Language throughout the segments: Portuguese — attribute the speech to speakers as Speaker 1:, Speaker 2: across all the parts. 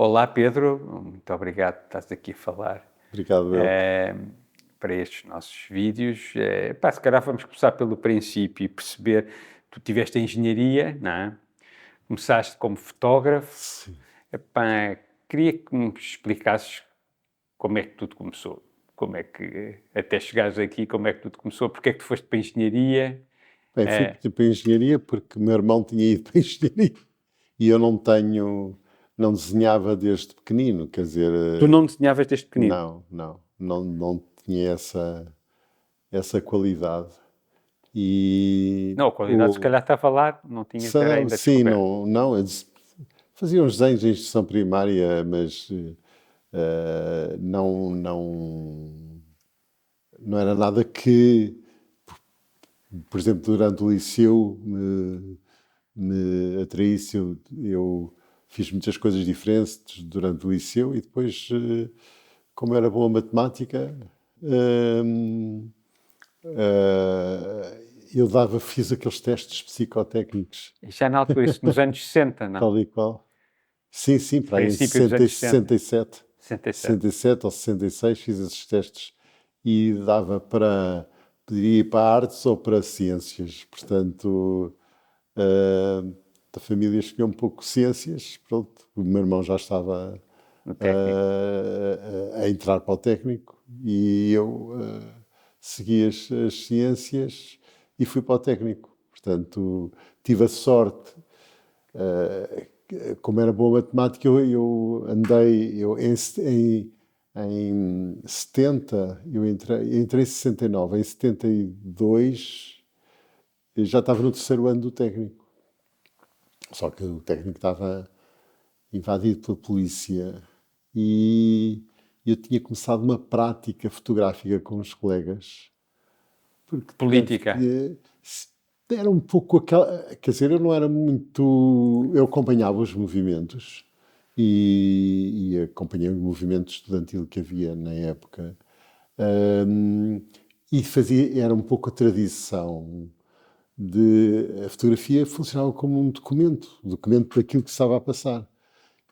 Speaker 1: Olá Pedro, muito obrigado por estás aqui a falar
Speaker 2: Obrigado, eu.
Speaker 1: eh, para estes nossos vídeos. Se calhar vamos começar pelo princípio e perceber, tu tiveste a engenharia, não é? Começaste como fotógrafo.
Speaker 2: Sim.
Speaker 1: Epá, queria que me explicasses como é que tudo começou, como é que até chegares aqui, como é que tudo começou, porque é que tu foste para a engenharia.
Speaker 2: Bem, fui para a engenharia porque o meu irmão tinha ido para a engenharia e eu não desenhava desde pequenino, quer dizer,
Speaker 1: Tu não desenhavas desde pequenino?
Speaker 2: não tinha essa qualidade. E
Speaker 1: Não, a qualidade se calhar estava lá, não tinhas era ainda
Speaker 2: sim,
Speaker 1: descoberto.
Speaker 2: eu fazia uns desenhos em instrução primária, mas não era nada que, por exemplo, durante o liceu me atraísse. Eu fiz muitas coisas diferentes durante o liceu e depois, como era boa matemática, hum, fiz aqueles testes psicotécnicos,
Speaker 1: E já na altura, isso nos anos 60, não?
Speaker 2: tal e qual. Sim, para aí em
Speaker 1: Princípio dos anos 60.
Speaker 2: 67,
Speaker 1: 67.
Speaker 2: 67 ou 66 fiz esses testes e dava para, poderia ir para artes ou para ciências. Portanto, da família escolheu um pouco ciências. Pronto, o meu irmão já estava
Speaker 1: No técnico.
Speaker 2: a entrar para o técnico e eu segui as ciências e fui para o técnico. Portanto, tive a sorte, como era boa matemática, eu andei, em 70, entrei em 69, em 72 eu já estava no terceiro ano do técnico. Só que o técnico estava invadido pela polícia e eu tinha começado uma prática fotográfica com os colegas. Porque
Speaker 1: Política.
Speaker 2: era um pouco aquela. Quer dizer, eu não era muito. Eu acompanhava os movimentos e acompanhei o movimento estudantil que havia na época. Hum, e era um pouco a tradição a fotografia funcionava como um documento daquilo que estava a passar.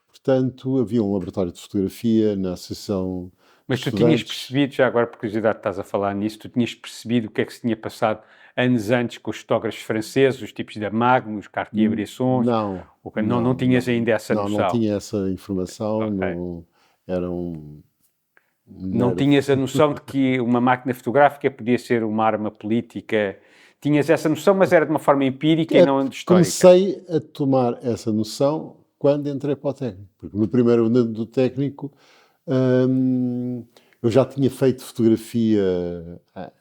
Speaker 2: Portanto, havia um laboratório de fotografia na Associação de
Speaker 1: Mas tu tinhas
Speaker 2: Estudantes.
Speaker 1: percebido, já agora por curiosidade estás a falar nisso, tu tinhas percebido o que é que se tinha passado anos antes com os fotógrafos franceses, os tipos da Magnum, os Cartier-Bresson,
Speaker 2: Não,
Speaker 1: não tinhas ainda essa
Speaker 2: não
Speaker 1: noção?
Speaker 2: tinha essa informação,
Speaker 1: Ok.
Speaker 2: não era um. Não
Speaker 1: Não
Speaker 2: era,
Speaker 1: tinhas a noção de que uma máquina fotográfica podia ser uma arma política. Tinhas essa noção, mas era de uma forma empírica e não histórica.
Speaker 2: comecei a tomar essa noção quando entrei para o técnico, porque no primeiro ano do técnico hum, eu já tinha feito fotografia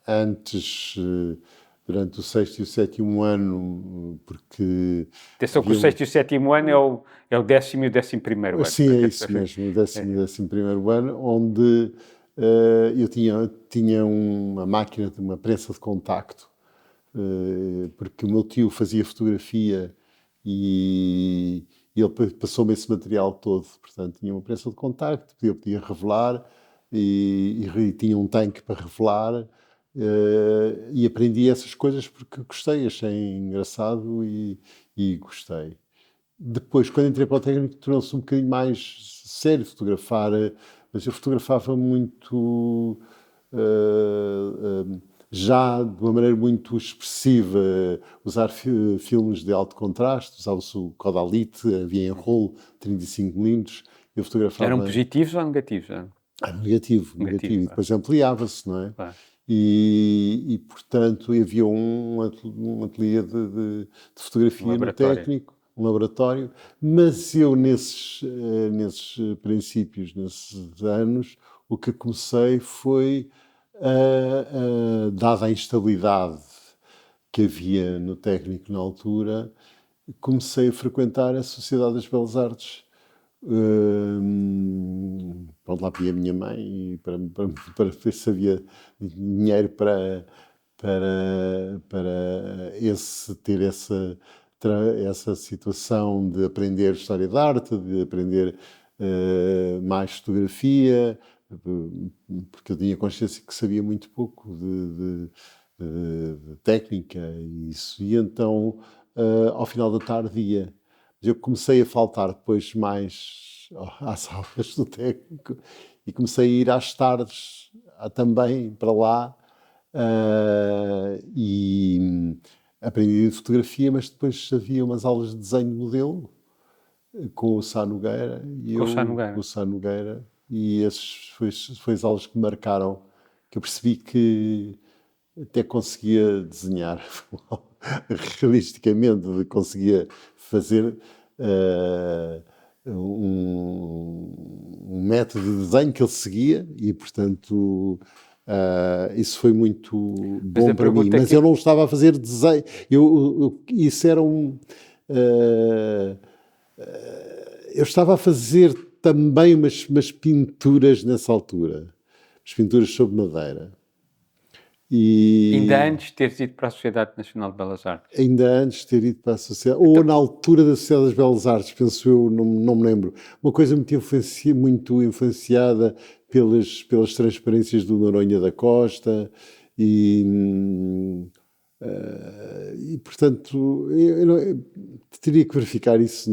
Speaker 2: antes, durante o sexto e o sétimo ano, porque
Speaker 1: Atenção que o
Speaker 2: havia
Speaker 1: sexto e o sétimo ano é o 10º e o 11º ano.
Speaker 2: sim, é isso mesmo, o décimo e décimo primeiro ano, onde eu tinha uma máquina de uma prensa de contacto, porque o meu tio fazia fotografia e ele passou-me esse material todo. Portanto, tinha uma prensa de contacto, eu podia revelar e tinha um tanque para revelar. E aprendi essas coisas porque gostei, achei engraçado e gostei. Depois, quando entrei para o técnico, tornou-se um bocadinho mais sério fotografar, mas eu fotografava muito, já de uma maneira muito expressiva, usar filmes de alto contraste, usava-se o Kodalite, havia em rolo 35mm, eu
Speaker 1: Eram
Speaker 2: fotografava
Speaker 1: positivos ou negativos?
Speaker 2: negativo,
Speaker 1: Negativos,
Speaker 2: e depois ampliava-se, não é?
Speaker 1: claro.
Speaker 2: Portanto, havia um ateliê de
Speaker 1: Um
Speaker 2: fotografia no
Speaker 1: laboratório.
Speaker 2: técnico, um laboratório, mas eu nesses princípios, nesses anos, o que comecei foi, dada a instabilidade que havia no técnico na altura, comecei a frequentar a Sociedade das Belas Artes. Pronto, lá pedi a minha mãe para ver se havia dinheiro para ter essa situação de aprender História da Arte, de aprender mais fotografia, porque eu tinha consciência que sabia muito pouco de técnica e isso. E então, ao final da tarde ia. Mas eu comecei a faltar depois mais às aulas do técnico e comecei a ir às tardes também para lá e aprendi fotografia, mas depois havia umas aulas de desenho de modelo com o Sá Nogueira e
Speaker 1: Com o Sá
Speaker 2: eu com
Speaker 1: Nogueira.
Speaker 2: o Sá Nogueira e esses foi as aulas que me marcaram, que eu percebi que até conseguia desenhar realisticamente, conseguia fazer um método de desenho que ele seguia e, portanto, isso foi muito
Speaker 1: Mas
Speaker 2: bom
Speaker 1: a
Speaker 2: para mim.
Speaker 1: pergunta
Speaker 2: Mas eu não estava a fazer desenho. Isso era um... eu estava a fazer também umas pinturas nessa altura. As pinturas sobre madeira.
Speaker 1: ainda
Speaker 2: E
Speaker 1: antes de teres ido para a Sociedade Nacional de Belas Artes.
Speaker 2: ainda antes de ter ido para a Sociedade, ou
Speaker 1: Então,
Speaker 2: na altura da Sociedade das Belas Artes, penso eu, não me lembro. Uma coisa muito influenciada pelas transparências do Noronha da Costa e portanto, eu teria que verificar isso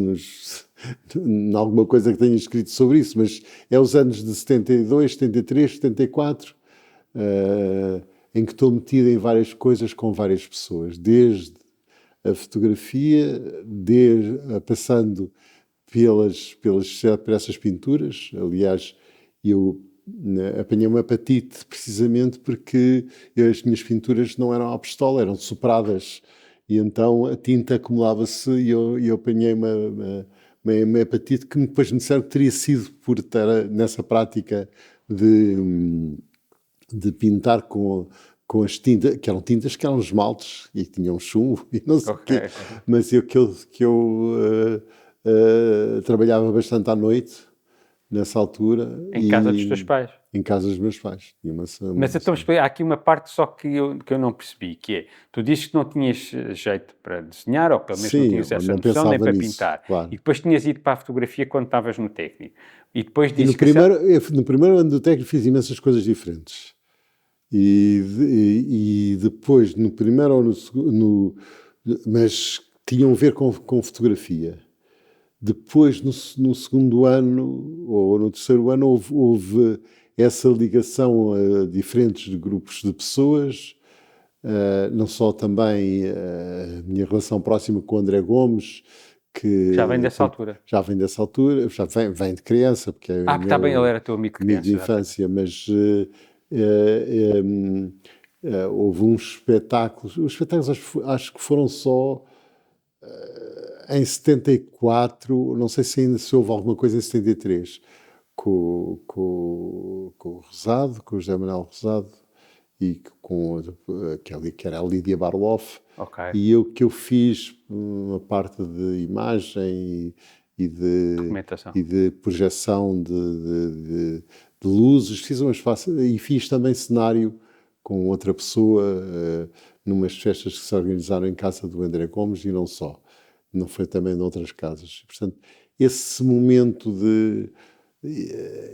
Speaker 2: em alguma coisa que tenha escrito sobre isso, mas é os anos de 72, 73, 74, em que estou metido em várias coisas com várias pessoas, desde a fotografia, passando por essas pinturas. Aliás, eu apanhei uma hepatite precisamente porque as minhas pinturas não eram à pistola, eram sopradas. E então a tinta acumulava-se e eu apanhei uma hepatite que depois me disseram que teria sido por estar nessa prática de pintar com as tintas, que eram esmaltes e que tinham chumbo e não sei o
Speaker 1: ok.
Speaker 2: quê. Mas trabalhava bastante à noite, nessa altura,
Speaker 1: Em casa dos
Speaker 2: e
Speaker 1: teus pais.
Speaker 2: em casa dos meus pais.
Speaker 1: Mas então, há aqui uma parte só que eu não percebi, que é, tu dizes que não tinhas jeito para desenhar, ou pelo menos não
Speaker 2: Sim,
Speaker 1: tinhas
Speaker 2: eu
Speaker 1: essa
Speaker 2: não
Speaker 1: noção, nem
Speaker 2: pensava
Speaker 1: para
Speaker 2: nisso,
Speaker 1: pintar.
Speaker 2: claro.
Speaker 1: E depois tinhas ido para a fotografia quando estavas no técnico. E depois
Speaker 2: E
Speaker 1: dizes que...
Speaker 2: no primeiro ano do técnico fiz imensas coisas diferentes. E depois, no primeiro ou no segundo, mas tinham a ver com fotografia. Depois, no segundo ano ou no terceiro ano, houve essa ligação a diferentes grupos de pessoas, não só também a minha relação próxima com o André Gomes,
Speaker 1: Já vem
Speaker 2: que
Speaker 1: dessa altura.
Speaker 2: já vem dessa altura, já vem de criança, porque é
Speaker 1: Ah, está bem, ele
Speaker 2: meu
Speaker 1: era teu amigo de
Speaker 2: amigo de
Speaker 1: criança, exatamente.
Speaker 2: infância, mas houve uns espetáculos, os espetáculos acho que foram só em 74, não sei se houve alguma coisa em 73, com o Rosado, com o José Manuel Rosado e com que era a Lídia Barloff,
Speaker 1: Ok.
Speaker 2: e que eu fiz uma parte de imagem
Speaker 1: Documentação.
Speaker 2: e de projeção de luzes, fiz e fiz também cenário com outra pessoa, numas festas que se organizaram em casa do André Gomes e não só. Não foi também de outras casas. Portanto, esse momento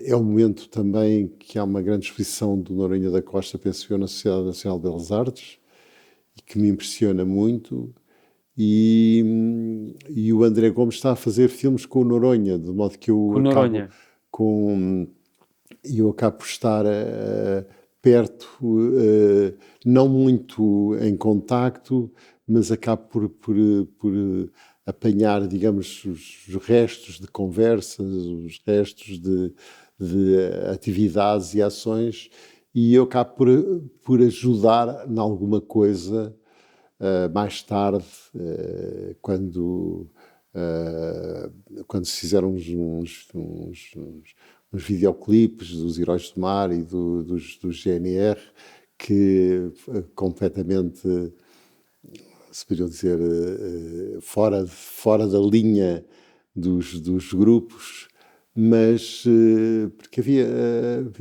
Speaker 2: é um momento também que há uma grande exposição do Noronha da Costa, penso eu, na Sociedade Nacional de Belas Artes, e que me impressiona muito. E o André Gomes está a fazer filmes com o Noronha, de modo que
Speaker 1: Com o Noronha.
Speaker 2: eu acabo por estar perto, não muito em contacto, mas acabo por apanhar, digamos, os restos de conversas, os restos de atividades e ações, e eu acabo por ajudar em alguma coisa mais tarde, quando se fizeram uns videoclipes dos Heróis do Mar e dos GNR, que completamente, se poderiam dizer, fora da linha dos grupos, mas porque havia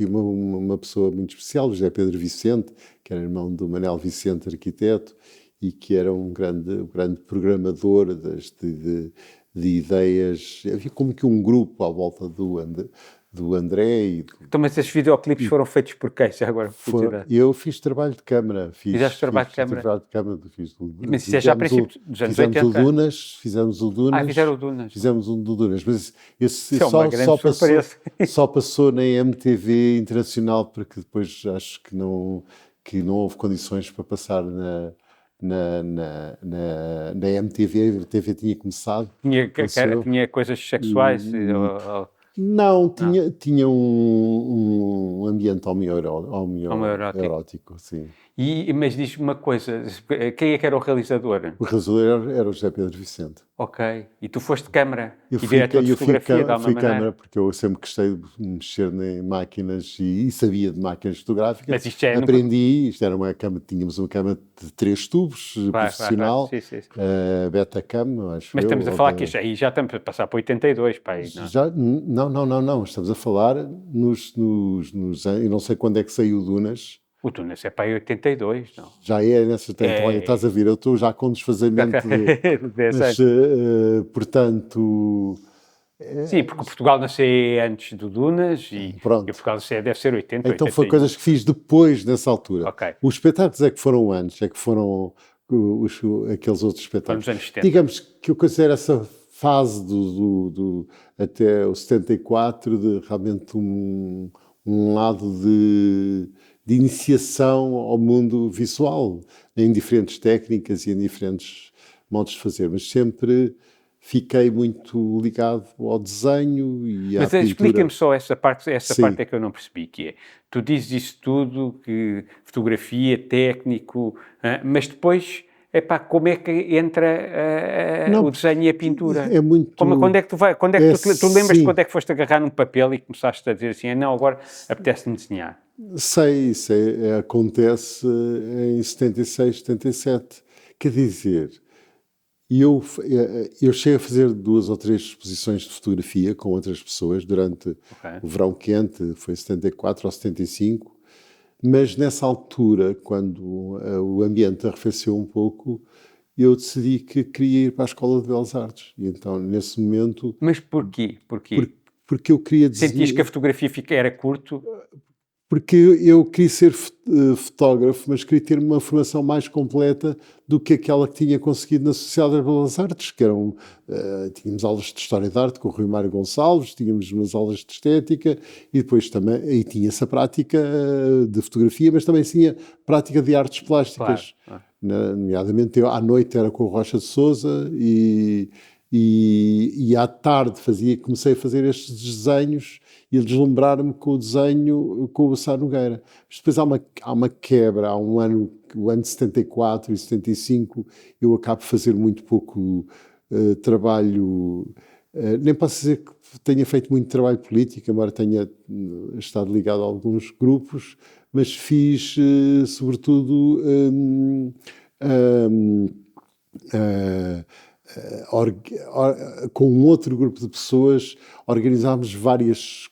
Speaker 2: uma pessoa muito especial, o José Pedro Vicente, que era irmão do Manel Vicente, arquiteto, e que era um grande programador de ideias. Havia como que um grupo à volta do André e
Speaker 1: Então, mas esses videoclipes foram feitos por quem? Já agora, por curiosidade.
Speaker 2: eu fiz trabalho de câmara,
Speaker 1: Fizeste trabalho de câmara? Mas isso é já a princípio dos anos
Speaker 2: fizemos
Speaker 1: 80?
Speaker 2: Fizemos o Dunas.
Speaker 1: Fizeram o Dunas.
Speaker 2: Fizemos um do Dunas, mas esse
Speaker 1: Isso é uma grande surpresa.
Speaker 2: só passou na MTV Internacional, porque depois acho que não houve condições para passar na MTV. A MTV tinha começado.
Speaker 1: Tinha coisas sexuais?
Speaker 2: Não, tinha um ambiente homoerótico, sim.
Speaker 1: Mas diz-me uma coisa, quem é que era o realizador?
Speaker 2: O realizador era o José Pedro Vicente.
Speaker 1: Ok. E tu foste de câmara?
Speaker 2: Eu
Speaker 1: E diretor de fotografia, de alguma
Speaker 2: fui
Speaker 1: maneira?
Speaker 2: câmara, porque eu sempre gostei de mexer em máquinas e sabia de máquinas fotográficas.
Speaker 1: Mas isto já
Speaker 2: Aprendi, isto era uma câmara, tínhamos uma câmara de 3 tubos, profissional,
Speaker 1: Sim, sim.
Speaker 2: Betacam, acho
Speaker 1: Mas
Speaker 2: eu.
Speaker 1: estamos a falar que aí já estamos a passar para 82, pá. Aí, não?
Speaker 2: Não, estamos a falar eu não sei quando é que saiu o Dunas.
Speaker 1: O Dunas é para aí 82, não?
Speaker 2: Já é nessa tempo, olha, estás a ver, eu estou já com desfazamento mas, portanto...
Speaker 1: Sim, porque Portugal nasceu antes do Dunas e Portugal deve ser 80,
Speaker 2: Então
Speaker 1: 81.
Speaker 2: foi coisas que fiz depois, nessa altura.
Speaker 1: Okay.
Speaker 2: Os espetáculos é que foram antes, aqueles outros espetáculos.
Speaker 1: Nos anos 70.
Speaker 2: Digamos que eu considero essa fase até o 74 de realmente um lado de iniciação ao mundo visual, em diferentes técnicas e em diferentes modos de fazer, mas sempre fiquei muito ligado ao desenho e à pintura. Mas
Speaker 1: explica-me só essa parte é que eu não percebi, que é, tu dizes isso tudo, que fotografia, técnico, mas depois... como é que entra o desenho e a pintura?
Speaker 2: É muito...
Speaker 1: Quando é que tu lembras quando é que foste agarrar num papel e começaste a dizer assim, não, agora apetece-me desenhar?
Speaker 2: Sei, acontece em 76, 77. Quer dizer, eu cheguei a fazer 2 ou 3 exposições de fotografia com outras pessoas durante o verão quente, foi 74 ou 75, mas nessa altura, quando o ambiente arrefeceu um pouco, eu decidi que queria ir para a Escola de Belas Artes. E então, nesse momento...
Speaker 1: Mas porquê?
Speaker 2: Porque eu queria desenhar...
Speaker 1: Sentias que a fotografia era curto?
Speaker 2: Porque eu queria ser fotógrafo, mas queria ter uma formação mais completa do que aquela que tinha conseguido na Sociedade das Belas Artes, que eram... tínhamos aulas de História da Arte com o Rui Mário Gonçalves, tínhamos umas aulas de Estética e depois também... E tinha-se a prática de fotografia, mas também tinha prática de artes plásticas.
Speaker 1: Claro.
Speaker 2: Nomeadamente, à noite era com o Rocha de Sousa e à tarde comecei a fazer estes desenhos e a deslumbrar-me com o desenho com o Sá Nogueira. Mas depois há uma quebra, há um ano, o ano de 74 e 75, eu acabo de fazer muito pouco trabalho, nem posso dizer que tenha feito muito trabalho político, embora tenha estado ligado a alguns grupos, mas fiz sobretudo com um outro grupo de pessoas organizámos vários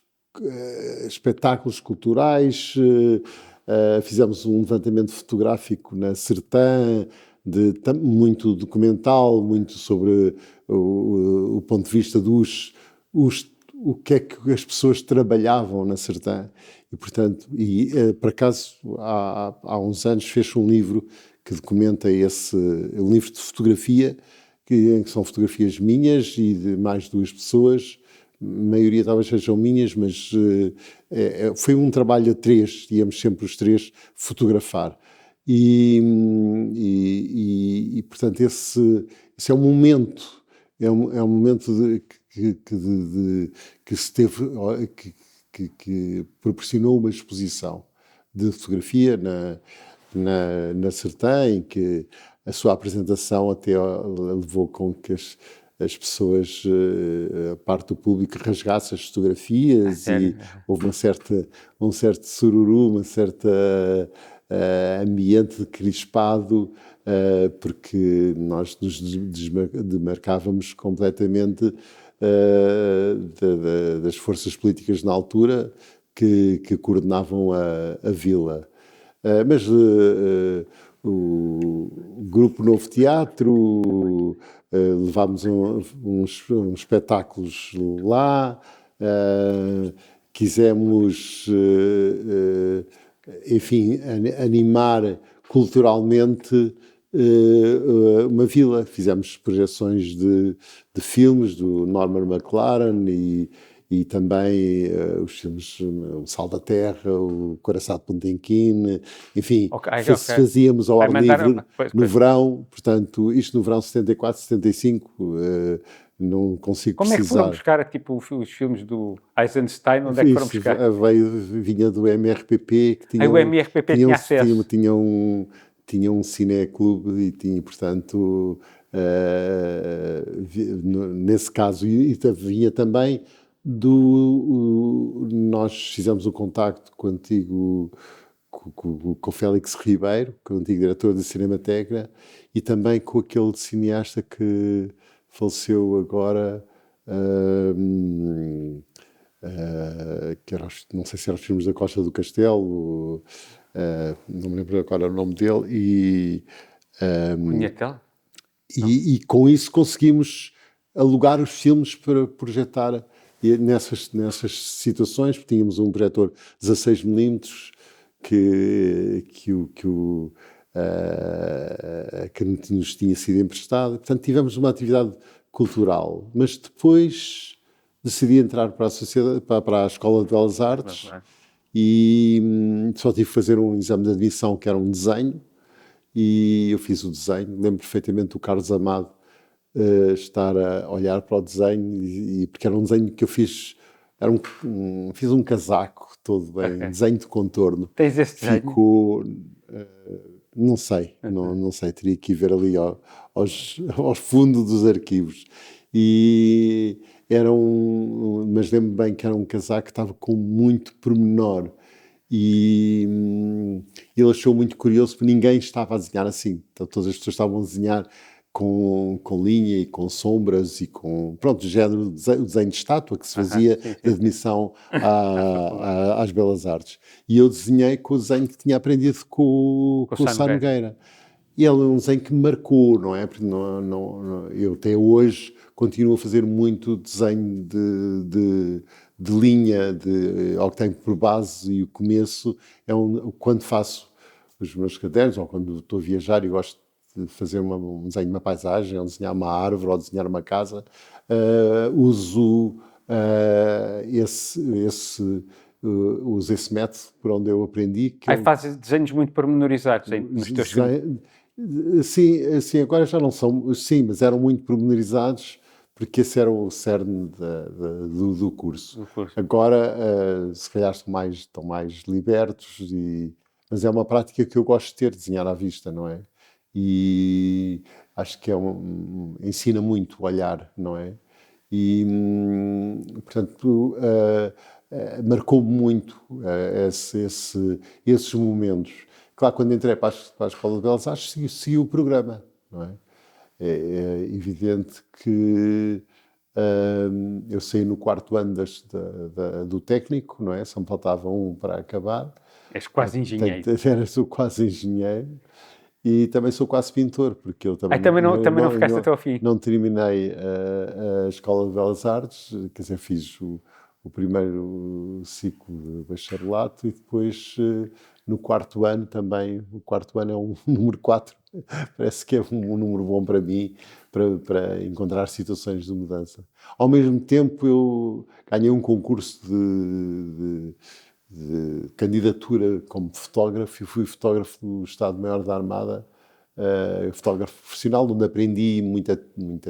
Speaker 2: espetáculos culturais, fizemos um levantamento fotográfico na Sertã, muito documental, muito sobre o ponto de vista o que é que as pessoas trabalhavam na Sertã. E, portanto, por acaso, há uns anos fez um livro que documenta um livro de fotografia, que são fotografias minhas e de mais 2 pessoas, a maioria talvez sejam minhas, mas foi um trabalho a 3, íamos sempre os 3 fotografar. Portanto, esse é um momento, é um momento que proporcionou uma exposição de fotografia na Sertã, em que a sua apresentação até levou com que as pessoas, a parte do público, rasgasse as fotografias e houve um certo sururu, um certo ambiente crispado, porque nós nos demarcávamos completamente das forças políticas na altura que coordenavam a vila. Mas o Grupo Novo Teatro, levámos uns espetáculos lá, quisemos, enfim, animar culturalmente uma vila. Fizemos projeções de filmes do Norman McLaren e também os filmes O Sal da Terra, O Coração de Potemkin, enfim, fazíamos ao ar livre no verão, portanto, isto no verão 74, 75, não consigo
Speaker 1: Como
Speaker 2: precisar. Como
Speaker 1: é que foram buscar, tipo, os filmes do Eisenstein? Onde é que foram buscar?
Speaker 2: Vinha do MRPP, que tinha,
Speaker 1: o MRPP tinha acesso.
Speaker 2: Tinha um cineclube e tinha, portanto, nesse caso, e vinha também nós fizemos um contacto com o antigo, com o Félix Ribeiro, que é o antigo diretor da Cinemateca, e também com aquele cineasta que faleceu agora, que era, não sei se era os filmes da Costa do Castelo, não me lembro agora o nome dele, e com isso conseguimos alugar os filmes para projetar nessas situações, porque tínhamos um projetor 16mm que nos tinha sido emprestado. Portanto, tivemos uma atividade cultural, mas depois decidi entrar para a Escola de Belas Artes e só tive que fazer um exame de admissão que era um desenho, e eu fiz o desenho. Lembro perfeitamente do Carlos Amado estar a olhar para o desenho, porque era um desenho que eu fiz, fiz um casaco todo bem, desenho de contorno.
Speaker 1: Tens esse desenho?
Speaker 2: Ficou, não sei, não sei, teria que ir ver ali aos fundos dos arquivos. E era mas lembro bem que era um casaco que estava com muito pormenor. E ele achou muito curioso, porque ninguém estava a desenhar assim. Então, todas as pessoas estavam a desenhar com linha e com sombras e com, pronto, o desenho de estátua que se fazia de admissão às Belas Artes. E eu desenhei com o desenho que tinha aprendido com o Sá Nogueira. E ele é um desenho que me marcou, não é? Porque eu até hoje continuo a fazer muito desenho de linha, ao que tenho por base, e o começo é quando faço os meus cadernos, ou quando estou a viajar e gosto de fazer um desenho de uma paisagem, ou desenhar uma árvore, ou desenhar uma casa, uso esse método por onde eu aprendi.
Speaker 1: Fazes desenhos muito pormenorizados nos teus filmes?
Speaker 2: Sim, agora já não são, sim, mas eram muito pormenorizados, porque esse era o cerne do curso. Agora, se calhar estão mais libertos, mas é uma prática que eu gosto de ter, desenhar à vista, não é? E acho que ensina muito o olhar, não é? E, portanto, marcou-me muito esses momentos. Claro, quando entrei para a Escola de Belas Artes, segui o programa, não é? É evidente que eu saí no quarto ano do técnico, não é? Só me faltava um para acabar.
Speaker 1: És quase engenheiro.
Speaker 2: Sou quase engenheiro. E também sou quase pintor, porque eu também
Speaker 1: não ficaste até ao fim.
Speaker 2: Não terminei a Escola de Belas Artes, quer dizer, fiz o primeiro ciclo de bacharelato e depois no quarto ano também. O quarto ano é um número 4, parece que é um número bom para mim, para encontrar situações de mudança. Ao mesmo tempo, eu ganhei um concurso de candidatura como fotógrafo, e fui fotógrafo do Estado-Maior da Armada, fotógrafo profissional, onde aprendi muita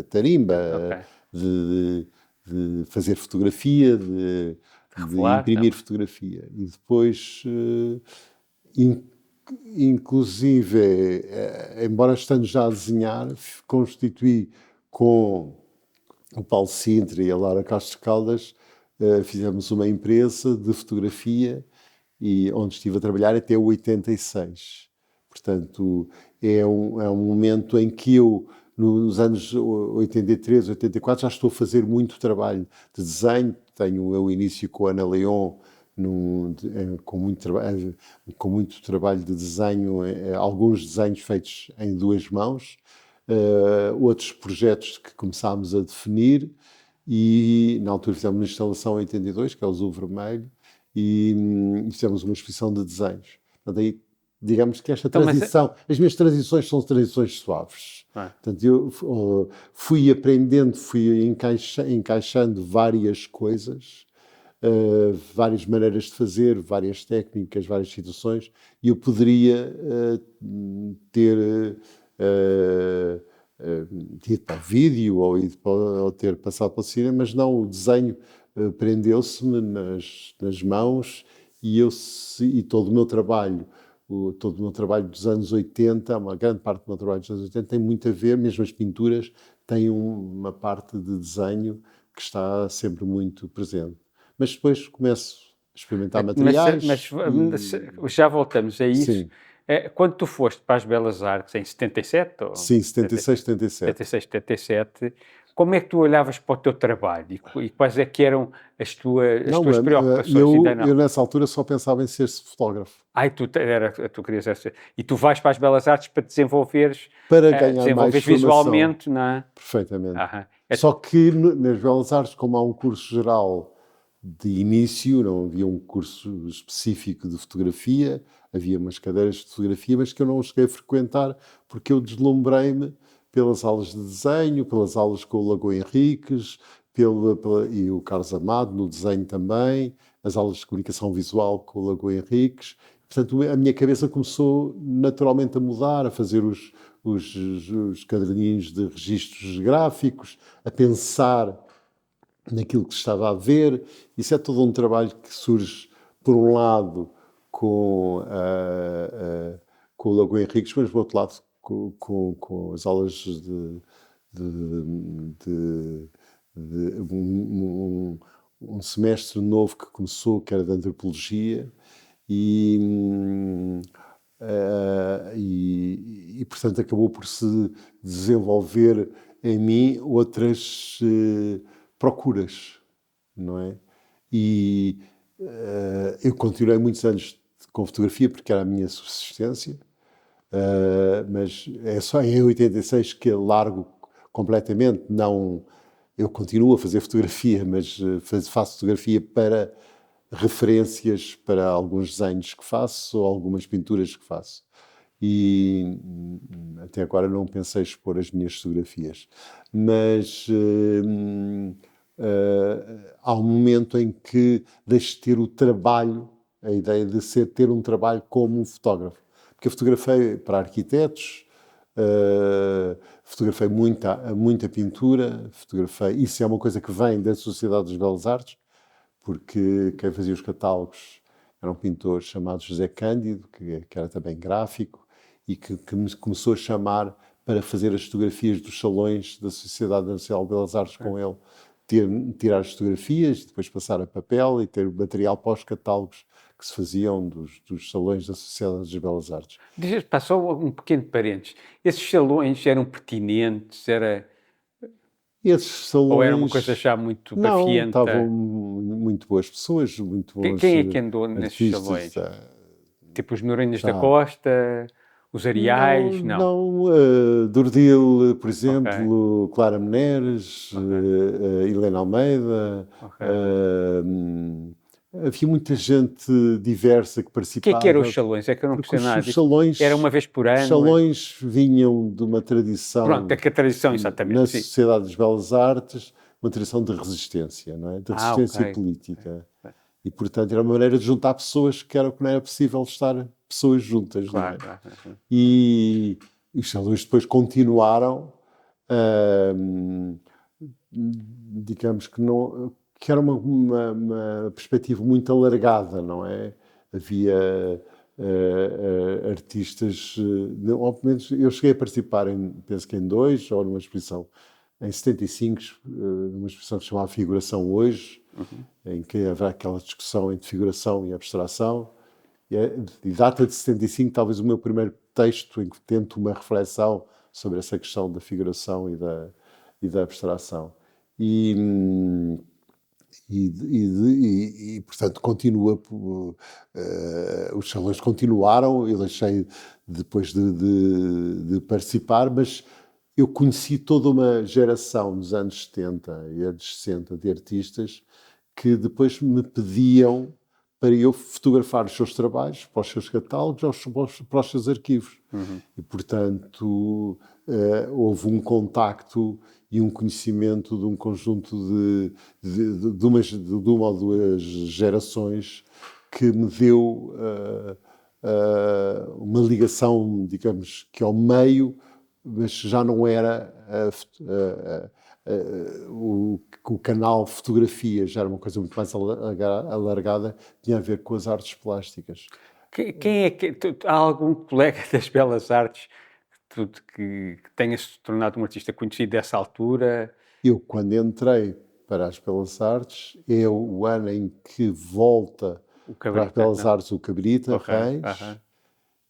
Speaker 2: tarimba, de fazer fotografia, de imprimir fotografia. E depois, inclusive, embora estando já a desenhar, constituí com o Paulo Sintra e a Laura Castro Caldas, fizemos uma empresa de fotografia, e onde estive a trabalhar até 86. Portanto, é um momento em que eu, nos anos 83, 84, já estou a fazer muito trabalho de desenho. Tenho o início com a Ana Leon com muito trabalho de desenho, alguns desenhos feitos em duas mãos, outros projetos que começámos a definir e na altura fizemos uma instalação em 82, que é o Azul Vermelho, e fizemos uma exposição de desenhos. Portanto, aí, digamos que esta transição, as minhas transições são transições suaves. Portanto, eu fui aprendendo, fui encaixando várias coisas, várias maneiras de fazer, várias técnicas, várias situações, e eu poderia ter ido para o vídeo ou ter passado para o cinema, mas não, o desenho prendeu-se-me nas mãos e todo o meu trabalho dos anos 80, uma grande parte do meu trabalho dos anos 80 tem muito a ver, mesmo as pinturas têm uma parte de desenho que está sempre muito presente. Mas depois começo a experimentar materiais.
Speaker 1: Mas já voltamos a isso.
Speaker 2: Sim.
Speaker 1: Quando tu foste para as Belas Artes, em 77?
Speaker 2: Sim, 76, 77.
Speaker 1: 76, 77. Como é que tu olhavas para o teu trabalho e quais é que eram as tuas preocupações?
Speaker 2: Eu nessa altura só pensava em ser fotógrafo.
Speaker 1: Tu querias ser. E tu vais para as Belas Artes para desenvolveres,
Speaker 2: para ganhar mais
Speaker 1: visualmente, não é?
Speaker 2: Perfeitamente. Só que nas Belas Artes, como há um curso geral de início, não havia um curso específico de fotografia, havia umas cadeiras de fotografia, mas que eu não cheguei a frequentar porque eu deslumbrei-me pelas aulas de desenho, pelas aulas com o Lagoa Henriques, e o Carlos Amado no desenho também, as aulas de comunicação visual com o Lagoa Henriques. Portanto, a minha cabeça começou naturalmente a mudar, a fazer os caderninhos de registros gráficos, a pensar naquilo que se estava a ver. Isso é todo um trabalho que surge, por um lado, com o Lagoa Henriques, mas, por outro lado, com as aulas de um semestre novo que começou, que era de antropologia, e portanto acabou por se desenvolver em mim outras procuras, não é? E eu continuei muitos anos com fotografia porque era a minha subsistência, mas é só em 86 que eu largo completamente. Não, eu continuo a fazer fotografia, mas faço fotografia para referências para alguns desenhos que faço ou algumas pinturas que faço. E até agora não pensei expor as minhas fotografias. Mas há um momento em que deixo de ter o trabalho, a ideia de ter um trabalho como um fotógrafo. Porque eu fotografei para arquitetos, fotografei muita pintura, isso é uma coisa que vem da Sociedade das Belas Artes, porque quem fazia os catálogos era um pintor chamado José Cândido, que era também gráfico, e que me começou a chamar para fazer as fotografias dos salões da Sociedade Nacional de Belas Artes com ele, tirar as fotografias, depois passar a papel e ter o material para os catálogos que se faziam dos salões da Sociedade das Belas Artes.
Speaker 1: Só um pequeno parênteses. Esses salões eram pertinentes?
Speaker 2: Esses salões...
Speaker 1: Ou era uma coisa já muito bafienta?
Speaker 2: Não, estavam muito boas pessoas, muito bons
Speaker 1: Quem é que andou nesses salões? Tipo os Nourinhos da Costa, os Ariais?
Speaker 2: Não. Dordil, por exemplo, Clara Meneres, Helena Almeida... havia muita gente diversa que participava.
Speaker 1: O que eram os salões? É que eu não percebo nada.
Speaker 2: Os salões,
Speaker 1: era uma vez por ano?
Speaker 2: Os salões vinham de uma tradição...
Speaker 1: Pronto, é que a tradição, exatamente.
Speaker 2: Na Sociedade das Belas Artes, uma tradição de resistência, não é? De resistência política. E, portanto, era uma maneira de juntar pessoas que não era possível estar pessoas juntas. Claro, não é? E os salões depois continuaram, digamos que não... que era uma perspectiva muito alargada, não é? Havia artistas... Obviamente, eu cheguei a participar, penso que em 2, ou numa exposição em 75, numa exposição que se chamava Figuração Hoje, em que haverá aquela discussão entre figuração e abstração. E data de 75, talvez o meu primeiro texto em que tento uma reflexão sobre essa questão da figuração e da abstração. E portanto, continua, os salões continuaram, eu deixei depois de participar, mas eu conheci toda uma geração dos anos 70 e anos 60 de artistas que depois me pediam para eu fotografar os seus trabalhos, para os seus catálogos, para os seus arquivos. E, portanto, houve um contacto e um conhecimento de um conjunto de uma ou duas gerações que me deu uma ligação, digamos, que ao meio, mas já não era o canal fotografia, já era uma coisa muito mais alargada, tinha a ver com as artes plásticas.
Speaker 1: Quem é que... há algum colega das Belas Artes que tenha se tornado um artista conhecido dessa altura?
Speaker 2: Eu, quando entrei para as Belas Artes, é o ano em que volta para as Belas Artes o Cabrita Reis.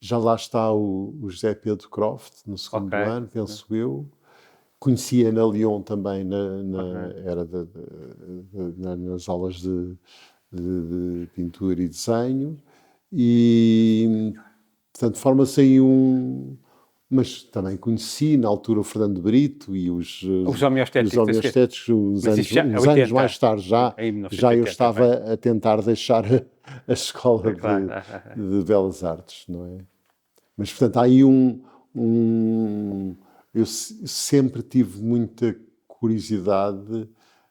Speaker 2: Já lá está o José Pedro Croft, no segundo ano, penso eu. Conheci a Ana Leon também nas aulas de pintura e desenho. E, portanto, forma-se aí mas também conheci, na altura, o Fernando Brito e os homeostéticos, uns anos mais tarde já eu estava a tentar deixar a escola de Belas Artes, não é? Mas, portanto, há aí eu sempre tive muita curiosidade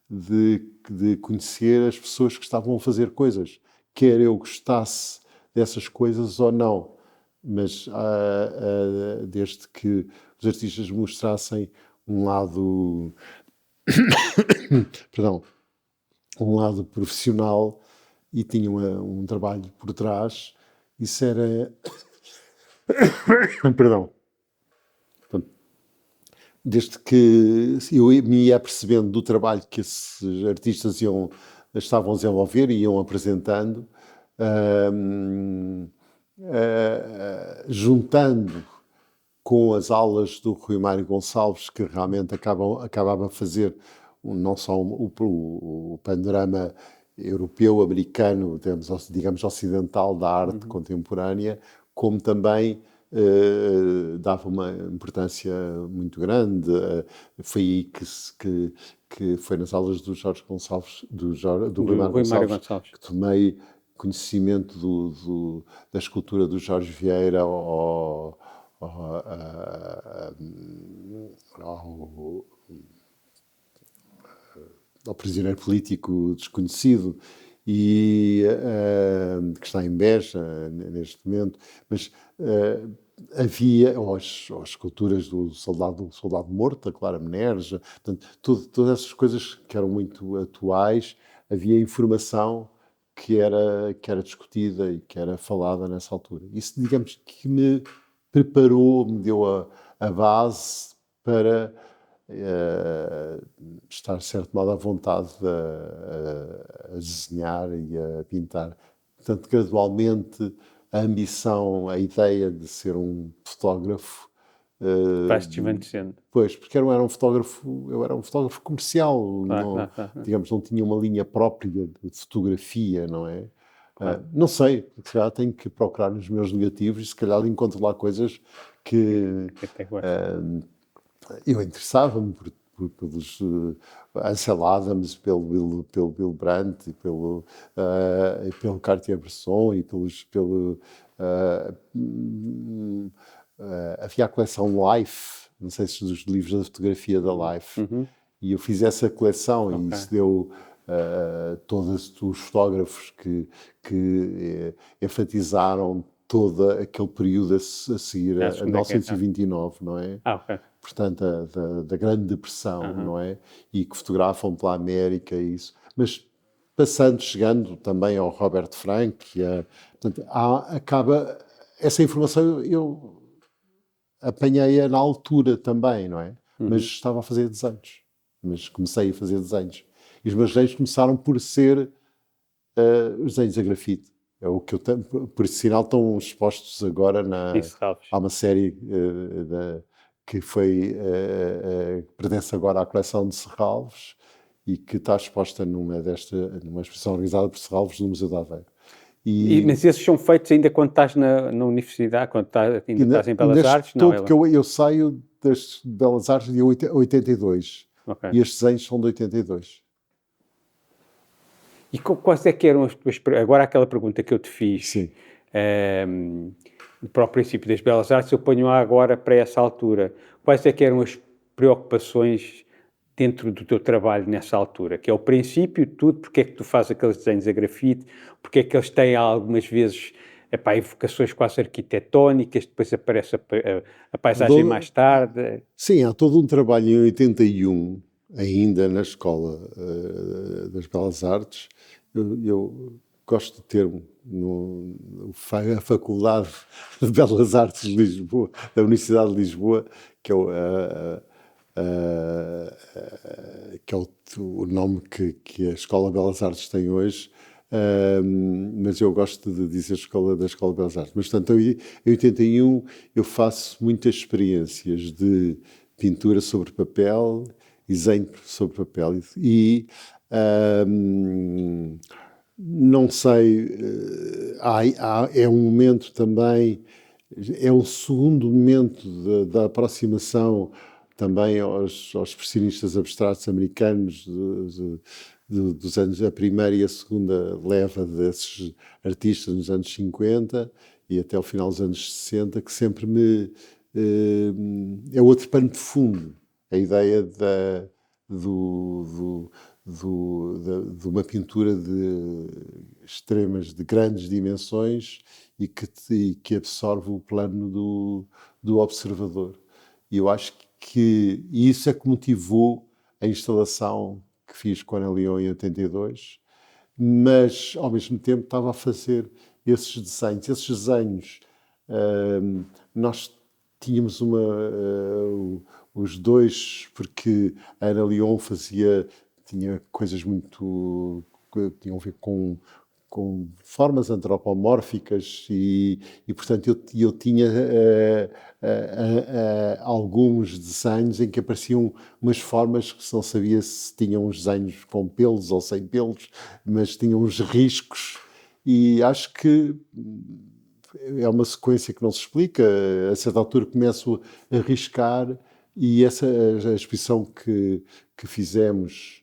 Speaker 2: de conhecer as pessoas que estavam a fazer coisas, quer eu gostasse dessas coisas ou não. Mas desde que os artistas mostrassem um lado perdão, um lado profissional e tinham um trabalho por trás, isso era perdão, desde que eu me ia percebendo do trabalho que esses artistas estavam a desenvolver e iam apresentando, juntando com as aulas do Rui Mário Gonçalves, que realmente acabava a fazer não só o panorama europeu, americano, digamos ocidental da arte contemporânea, como também dava uma importância muito grande. Foi aí que foi nas aulas do Jorge Gonçalves, do Rui Mário Gonçalves, que tomei conhecimento da escultura do Jorge Vieira ao prisioneiro político desconhecido e que está em Beja neste momento, mas havia as esculturas do soldado morto, da Clara Menerja, portanto, todas essas coisas que eram muito atuais, havia informação que era discutida e que era falada nessa altura. Isso, digamos, que me preparou, me deu a base para estar, de certo modo, à vontade a desenhar e a pintar. Portanto, gradualmente, a ambição, a ideia de ser um fotógrafo
Speaker 1: vai-se desvanecendo.
Speaker 2: Pois, porque eu era um fotógrafo comercial, digamos, não tinha uma linha própria de fotografia, não é? Não sei, se calhar tenho que procurar nos meus negativos e se calhar encontro lá coisas que eu interessava-me pelos Ansel Adams, pelo Bill Brandt, e pelo Cartier-Bresson e havia a coleção Life, não sei se dos livros da fotografia da Life, e eu fiz essa coleção e isso deu todos os fotógrafos que enfatizaram todo aquele período a seguir a 1929, não é? Portanto, da Grande Depressão, não é? E que fotografam pela América e isso. Mas chegando também ao Robert Frank, portanto, acaba essa informação eu apanhei-a na altura também, não é? Mas estava a fazer desenhos. Mas comecei a fazer desenhos. E os meus desenhos começaram por ser os desenhos a grafite. É o que eu tenho, por sinal estão expostos agora há uma série que pertence agora à coleção de Serralves e que está exposta numa exposição organizada por Serralves no Museu de Aveiro.
Speaker 1: Mas esses são feitos ainda quando estás na universidade, quando ainda estás em Belas Artes?
Speaker 2: Não, porque eu saio das Belas Artes de 82 e estes desenhos são de 82.
Speaker 1: E quais é que eram as tuas... Agora aquela pergunta que eu te fiz, para o princípio das Belas Artes, eu ponho agora para essa altura. Quais é que eram as preocupações dentro do teu trabalho nessa altura? Que é o princípio de tudo, porque é que tu fazes aqueles desenhos a grafite, porque é que eles têm algumas vezes evocações quase arquitetónicas, depois aparece a paisagem mais tarde.
Speaker 2: Sim, há todo um trabalho em 81, ainda na Escola das Belas Artes. Eu gosto de ter a Faculdade de Belas Artes de Lisboa, da Universidade de Lisboa, que é o nome que a Escola de Belas Artes tem hoje, mas eu gosto de dizer da Escola de Belas Artes. Mas, portanto, em 81 eu faço muitas experiências de pintura sobre papel, desenho sobre papel e não sei, é um momento também, é um segundo momento da aproximação também aos expressionistas abstratos americanos dos anos, a primeira e a segunda leva desses artistas nos anos 50 e até o final dos anos 60, que sempre é outro pano de fundo, a ideia de uma pintura de grandes dimensões e que absorve o plano do observador. E eu acho que isso é que motivou a instalação que fiz com a Ana Leon em 82, mas ao mesmo tempo estava a fazer esses desenhos. Esses desenhos, nós tínhamos os dois, porque a Ana Leon tinha coisas muito que tinham a ver com formas antropomórficas e portanto eu tinha alguns desenhos em que apareciam umas formas que não sabia se tinham uns desenhos com pelos ou sem pelos, mas tinham uns riscos e acho que é uma sequência que não se explica. A certa altura começo a riscar e essa a exposição que fizemos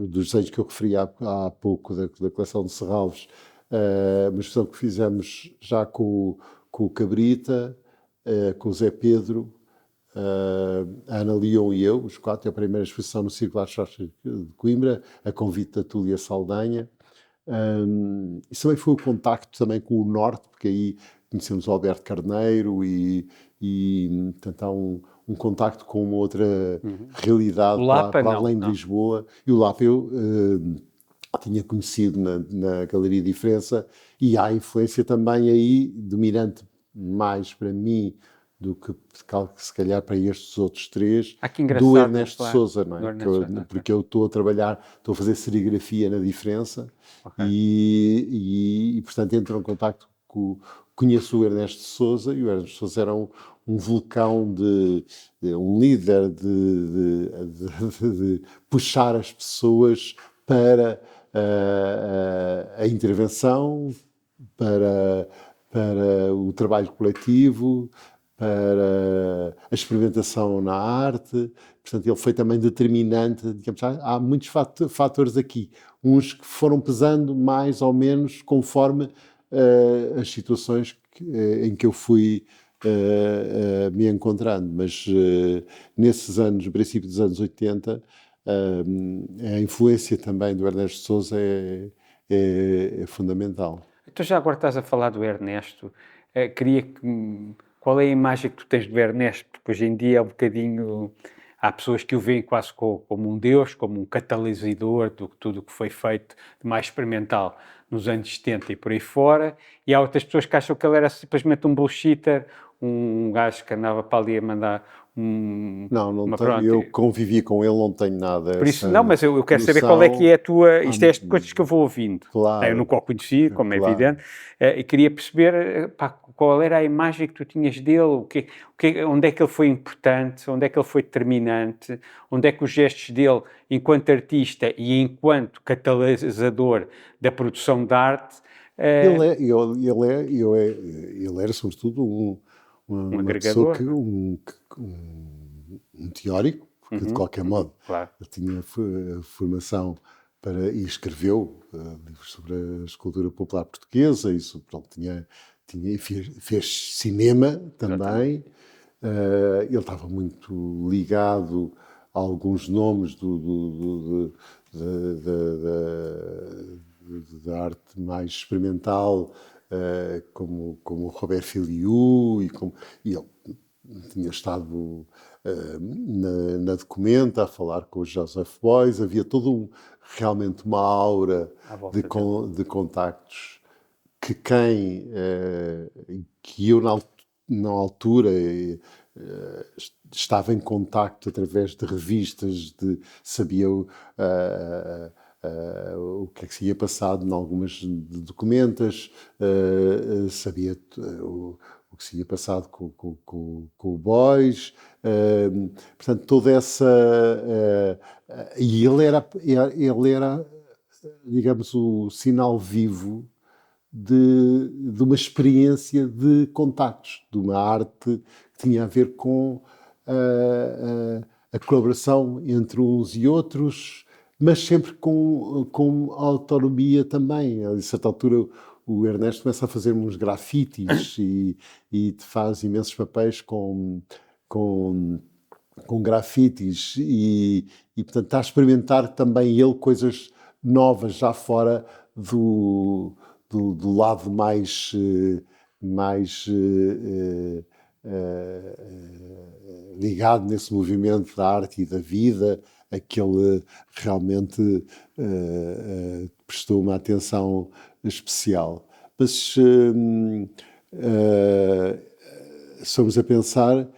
Speaker 2: dos desenhos que eu referi há pouco da coleção de Serralves, uma exposição que fizemos já com o Cabrita, com o Zé Pedro, a Ana Leon e eu, os quatro, é a primeira exposição no Círculo Artes de Coimbra, a convite da Túlia Saldanha. Isso também foi o contacto também com o Norte, porque aí conhecemos o Alberto Carneiro e portanto há um contacto com uma outra realidade para além de Lisboa. E o Lapa eu tinha conhecido na Galeria Diferença e há influência também aí dominante mais para mim do que se calhar para estes outros três, do Ernesto Sousa, não é? Porque eu estou a fazer serigrafia na Diferença e portanto entro em contacto conheço o Ernesto Sousa e o Ernesto Sousa era um vulcão um líder de puxar as pessoas para a intervenção, para o trabalho coletivo, para a experimentação na arte. Portanto, ele foi também determinante. Digamos, há muitos fatores aqui, uns que foram pesando mais ou menos conforme as situações em que eu fui me encontrando, mas nesses anos, no princípio dos anos 80, a influência também do Ernesto Sousa é fundamental.
Speaker 1: Então já agora estás a falar do Ernesto, queria que... Qual é a imagem que tu tens do Ernesto? Porque hoje em dia é um bocadinho... Há pessoas que o veem quase como um deus, como um catalisador de tudo o que foi feito de mais experimental nos anos 70 e por aí fora, e há outras pessoas que acham que ele era simplesmente um bullshitter, um gajo que andava para ali a mandar
Speaker 2: Não
Speaker 1: uma
Speaker 2: tenho.
Speaker 1: pronto.
Speaker 2: Eu convivi com ele, não tenho nada.
Speaker 1: Por isso, não, mas eu quero saber qual é que é a tua... Isto é as coisas que eu vou ouvindo. Eu
Speaker 2: Claro,
Speaker 1: nunca o conheci, como é
Speaker 2: claro.
Speaker 1: evidente, e queria perceber pá, qual era a imagem que tu tinhas dele, onde é que ele foi importante, onde é que ele foi determinante, onde é que os gestos dele, enquanto artista e enquanto catalisador da produção de arte...
Speaker 2: Ele era sobretudo uma pessoa
Speaker 1: agregador.
Speaker 2: um teórico, porque de qualquer modo
Speaker 1: Claro.
Speaker 2: ele tinha formação e escreveu livros sobre a escultura popular portuguesa, isso, pronto, fez cinema também. Ele estava muito ligado a alguns nomes da arte mais experimental, como o Robert Filiu, e ele tinha estado na Documenta a falar com o Joseph Beuys. Havia realmente uma aura de contactos que eu na altura estava em contacto através de revistas, sabia o que é que se ia passado em algumas documentas, sabia o que se ia passado com o Beuys, portanto toda essa e ele era, digamos, o sinal vivo de uma experiência de contactos, de uma arte que tinha a ver com a colaboração entre uns e outros, mas sempre com autonomia também. A certa altura o Ernesto começa a fazer uns grafites e faz imensos papéis com grafites portanto está a experimentar também ele coisas novas já fora do lado mais ligado nesse movimento da arte e da vida, a que ele realmente prestou uma atenção especial. Mas somos a pensar,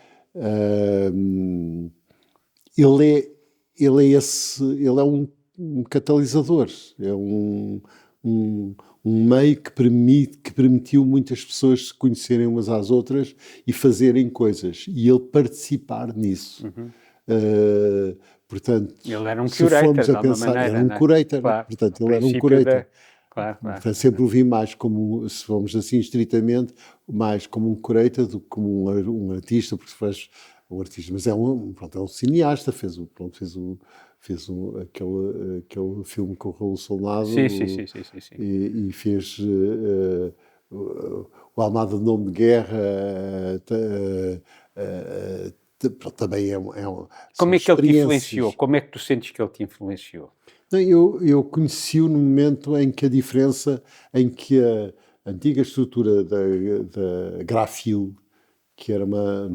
Speaker 2: ele é um catalisador, é um meio que permitiu muitas pessoas se conhecerem umas às outras e fazerem coisas, e ele participar nisso. Portanto,
Speaker 1: ele era um
Speaker 2: se
Speaker 1: curator,
Speaker 2: formos a
Speaker 1: de alguma
Speaker 2: pensar,
Speaker 1: maneira,
Speaker 2: era um curator,
Speaker 1: claro,
Speaker 2: portanto, ele era um curator. Portanto, sempre o vi mais como, se formos assim estritamente, mais como um curator do que como um artista, porque se faz um artista, mas é um cineasta, fez aquele filme com o Raul Solnado,
Speaker 1: sim.
Speaker 2: E fez o Almada de Nome de Guerra, também
Speaker 1: Como é que ele te
Speaker 2: experiências.
Speaker 1: influenciou? Como é que tu sentes que ele te influenciou?
Speaker 2: Eu conheci-o no momento em que em que a antiga estrutura da Grafil, que era uma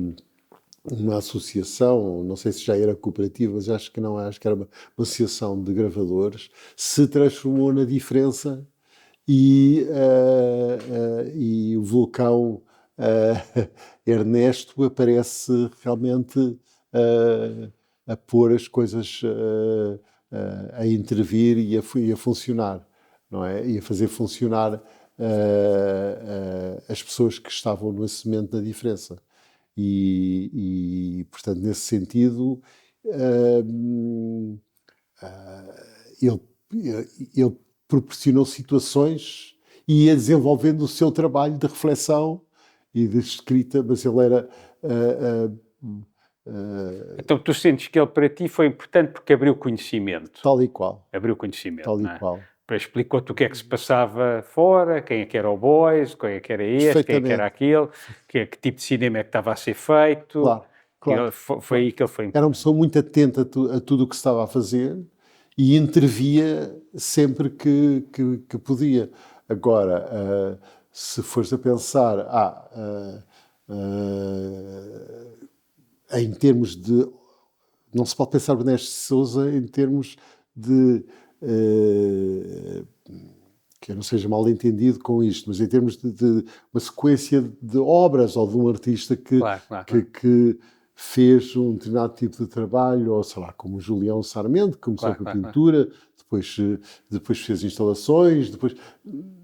Speaker 2: associação, não sei se já era cooperativa, mas acho que não, acho que era uma associação de gravadores, se transformou na Diferença e o vulcão Ernesto aparece realmente a pôr as coisas a intervir e a funcionar, não é? E a fazer funcionar as pessoas que estavam no nascimento da Diferença. Portanto, nesse sentido, ele proporcionou situações e ia desenvolvendo o seu trabalho de reflexão e de escrita, mas ele era...
Speaker 1: Então tu sentes que ele para ti foi importante porque abriu conhecimento.
Speaker 2: Tal e qual.
Speaker 1: Abriu conhecimento,
Speaker 2: Tal
Speaker 1: não
Speaker 2: e
Speaker 1: é?
Speaker 2: qual.
Speaker 1: Explicou-te o que é que se passava fora, quem é que era o Beuys, quem é que era este, quem é que era aquele, que tipo de cinema é que estava a ser feito.
Speaker 2: Claro.
Speaker 1: Foi aí que ele foi importante.
Speaker 2: Era uma pessoa muito atenta a tudo o que se estava a fazer e intervia sempre que podia. Agora, se fores a pensar, em termos de... Não se pode pensar o Ernesto Sousa em termos de... que eu não seja mal entendido com isto, mas em termos de uma sequência de obras ou de um artista que fez um determinado tipo de trabalho, ou sei lá, como o Julião Sarmento, começou com a pintura, depois fez instalações, depois...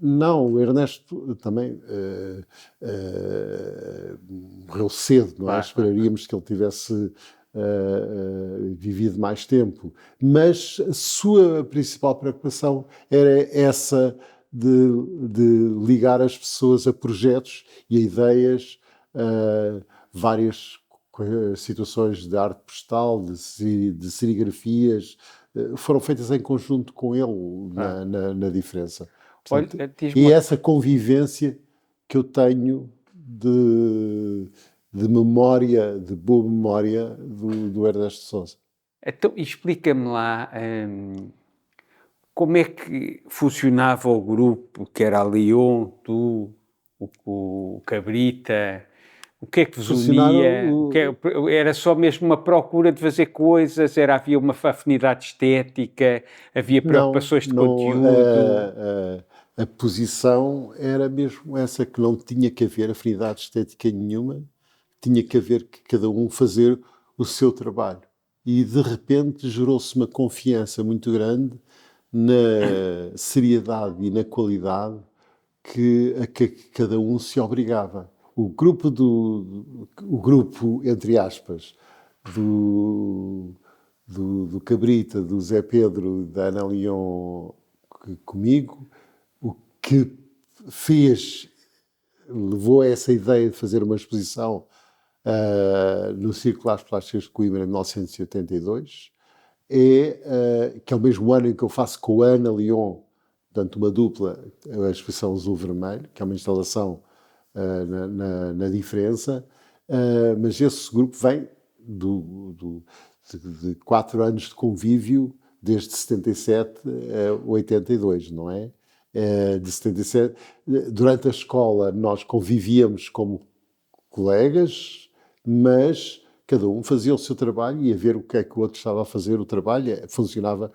Speaker 2: Não, o Ernesto também morreu cedo, não é? Esperaríamos que ele tivesse vivido mais tempo. Mas a sua principal preocupação era essa de ligar as pessoas a projetos e a ideias, várias situações de arte postal, de serigrafias, foram feitas em conjunto com ele na diferença. Portanto,
Speaker 1: Olha,
Speaker 2: e essa convivência que eu tenho de memória, de boa memória do Ernesto Sousa.
Speaker 1: Então, explica-me lá como é que funcionava o grupo, que era a Leon, tu, o Cabrita, o que é que vos unia? Era só mesmo uma procura de fazer coisas? Havia uma afinidade estética? Havia preocupações de conteúdo?
Speaker 2: A posição era mesmo essa, que não tinha que haver afinidade estética nenhuma, tinha que haver que cada um fazer o seu trabalho. E, de repente, gerou-se uma confiança muito grande na seriedade e na qualidade a que cada um se obrigava. O grupo, entre aspas, do Cabrita, do Zé Pedro, da Ana Leon comigo, o que levou a essa ideia de fazer uma exposição no Círculo Artes Plásticas de Coimbra em 1982, que é o mesmo ano em que eu faço com a Ana Leon, portanto, uma dupla, a exposição Azul Vermelho, que é uma instalação na diferença, mas esse grupo vem de 4 anos de convívio, desde 77 a 82, não é? De 77. Durante a escola nós convivíamos como colegas, mas cada um fazia o seu trabalho e a ver o que é que o outro estava a fazer, o trabalho funcionava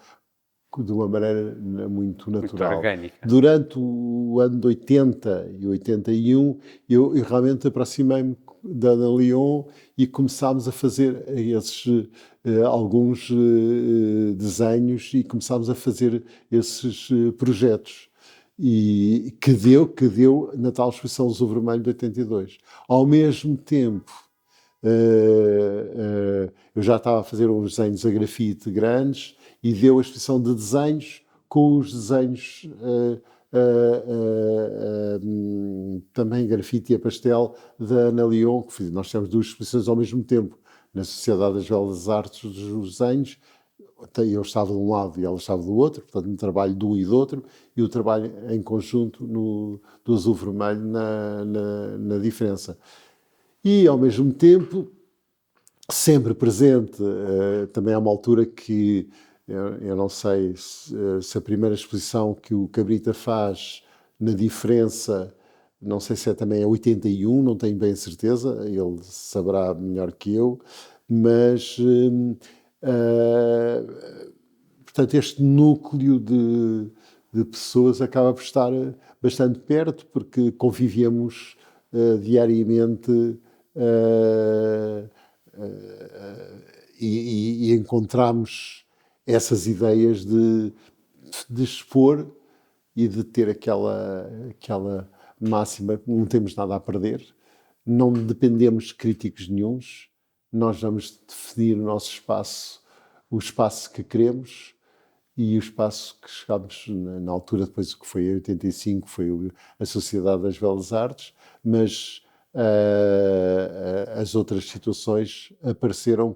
Speaker 2: de uma maneira muito natural.
Speaker 1: Muito orgânica.
Speaker 2: Durante o ano de 80 e 81, eu realmente aproximei-me da Ana Leon e começámos a fazer alguns desenhos e começámos a fazer esses projetos. E que deu na tal exposição Azul Vermelho de 82. Ao mesmo tempo, eu já estava a fazer uns desenhos a grafite grandes e deu a exposição de desenhos com os desenhos também grafite e a pastel da Ana Leon, que nós tivemos 2 exposições ao mesmo tempo na Sociedade das Belas Artes dos desenhos. Eu estava de um lado e ela estava do outro, portanto, um trabalho de um e do outro, e o trabalho em conjunto do Azul Vermelho na diferença. E, ao mesmo tempo, sempre presente, também há uma altura que, eu não sei se a primeira exposição que o Cabrita faz na diferença, não sei se é também a 81, não tenho bem certeza, ele saberá melhor que eu, mas... portanto, este núcleo de pessoas acaba por estar bastante perto, porque convivíamos diariamente e encontramos essas ideias de expor e de ter aquela máxima: não temos nada a perder, não dependemos de críticos nenhuns, nós vamos definir o nosso espaço, o espaço que queremos, e o espaço que chegámos na altura, depois o que foi em 85, foi a Sociedade das Belas Artes, mas as outras situações apareceram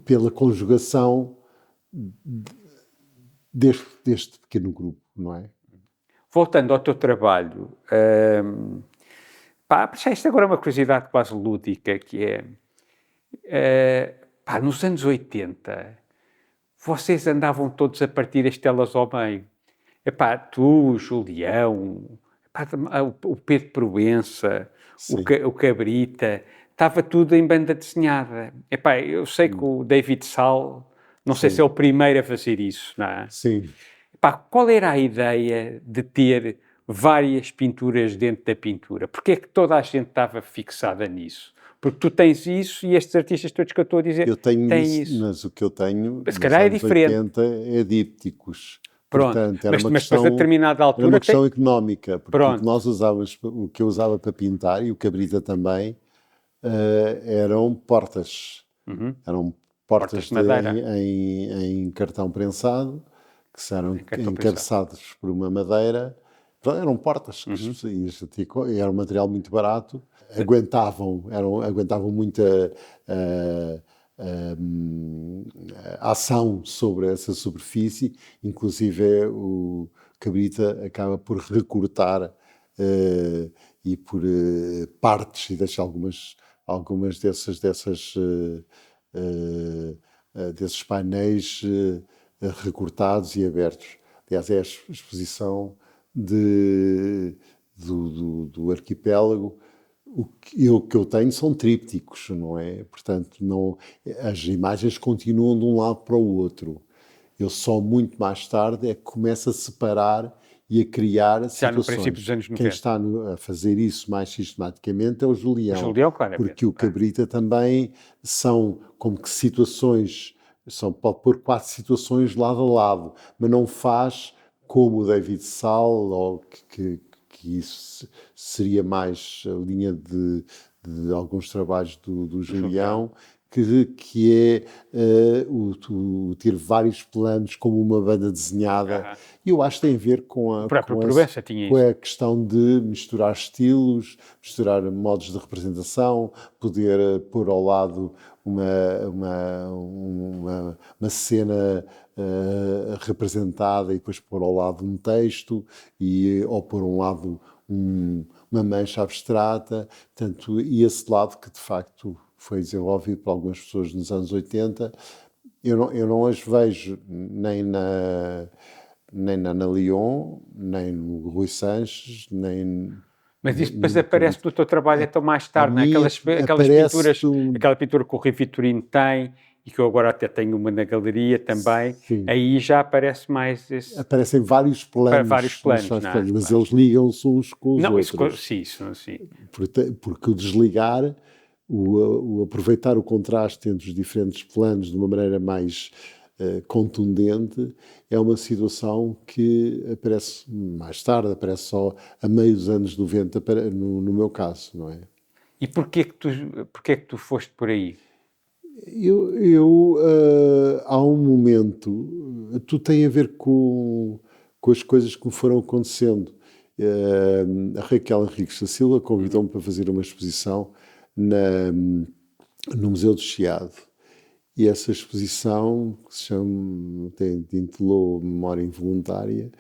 Speaker 2: pela conjugação deste pequeno grupo, não é?
Speaker 1: Voltando ao teu trabalho, isto agora é uma curiosidade quase lúdica, que é, nos anos 80, vocês andavam todos a partir as telas ao meio. Tu, o Julião, o Pedro Proença, o Cabrita, estava tudo em banda desenhada. Eu sei que o David Sall, não sei se é o primeiro a fazer isso, não é?
Speaker 2: Sim.
Speaker 1: Qual era a ideia de ter várias pinturas dentro da pintura? Porquê é que toda a gente estava fixada nisso? Porque tu tens isso e estes artistas todos que eu estou a dizer
Speaker 2: Eu tenho
Speaker 1: têm
Speaker 2: isso,
Speaker 1: isso.
Speaker 2: mas o que eu tenho
Speaker 1: Se
Speaker 2: nos
Speaker 1: calhar é
Speaker 2: anos
Speaker 1: diferente.
Speaker 2: 80 é dípticos.
Speaker 1: Pronto.
Speaker 2: Portanto, era uma
Speaker 1: Mas depois, a
Speaker 2: questão,
Speaker 1: determinada
Speaker 2: era uma
Speaker 1: altura,
Speaker 2: questão económica, porque o que
Speaker 1: Pronto.
Speaker 2: nós usávamos, o que eu usava para pintar, e o Cabrita também, eram portas. Eram portas
Speaker 1: Portas de madeira.
Speaker 2: em cartão prensado, que eram
Speaker 1: cartão
Speaker 2: encabeçados por uma madeira. Então, eram portas, e era um material muito barato, aguentavam muita ação sobre essa superfície, inclusive o Cabrita acaba por recortar e por partes e deixa algumas desses painéis recortados e abertos. Aliás, é a exposição do arquipélago. O que eu tenho são trípticos, não é? Portanto, as imagens continuam de um lado para o outro. Eu só muito mais tarde é que começo a separar e a criar
Speaker 1: Já
Speaker 2: situações.
Speaker 1: no princípio dos anos 90.
Speaker 2: Quem está a fazer isso mais sistematicamente é o Julião.
Speaker 1: O Julião, claramente.
Speaker 2: Porque o Cabrita também são como que situações, pode pôr 4 situações lado a lado, mas não faz como o David Sal, ou que isso seria mais a linha de alguns trabalhos do Julião, que é o ter vários planos como uma banda desenhada. E eu acho que tem a ver com a questão de misturar estilos, misturar modos de representação, poder pôr ao lado uma cena representada e depois pôr ao lado um texto, ou pôr um lado uma mancha abstrata. Portanto, e esse lado que de facto foi desenvolvido por algumas pessoas nos anos 80, eu não as vejo nem na Ana Leon, nem no Rui Sanches, nem...
Speaker 1: Mas isso depois aparece no teu trabalho então mais tarde, aquelas pinturas, aquela pintura que o Rui Vitorino tem e que eu agora até tenho uma na galeria também. Sim. Aí já aparece mais esse...
Speaker 2: Aparecem vários planos, mas eles ligam-se uns com os outros.
Speaker 1: Sim.
Speaker 2: Porque o desligar, o aproveitar o contraste entre os diferentes planos de uma maneira mais contundente, é uma situação que aparece mais tarde, aparece só a meio dos anos 90, no meu caso, não é?
Speaker 1: E porquê que tu foste por aí?
Speaker 2: Há um momento, tudo tem a ver com as coisas que me foram acontecendo. A Raquel Henriques da Silva convidou-me para fazer uma exposição no Museu do Chiado. E essa exposição, que se intitulou Memória Involuntária,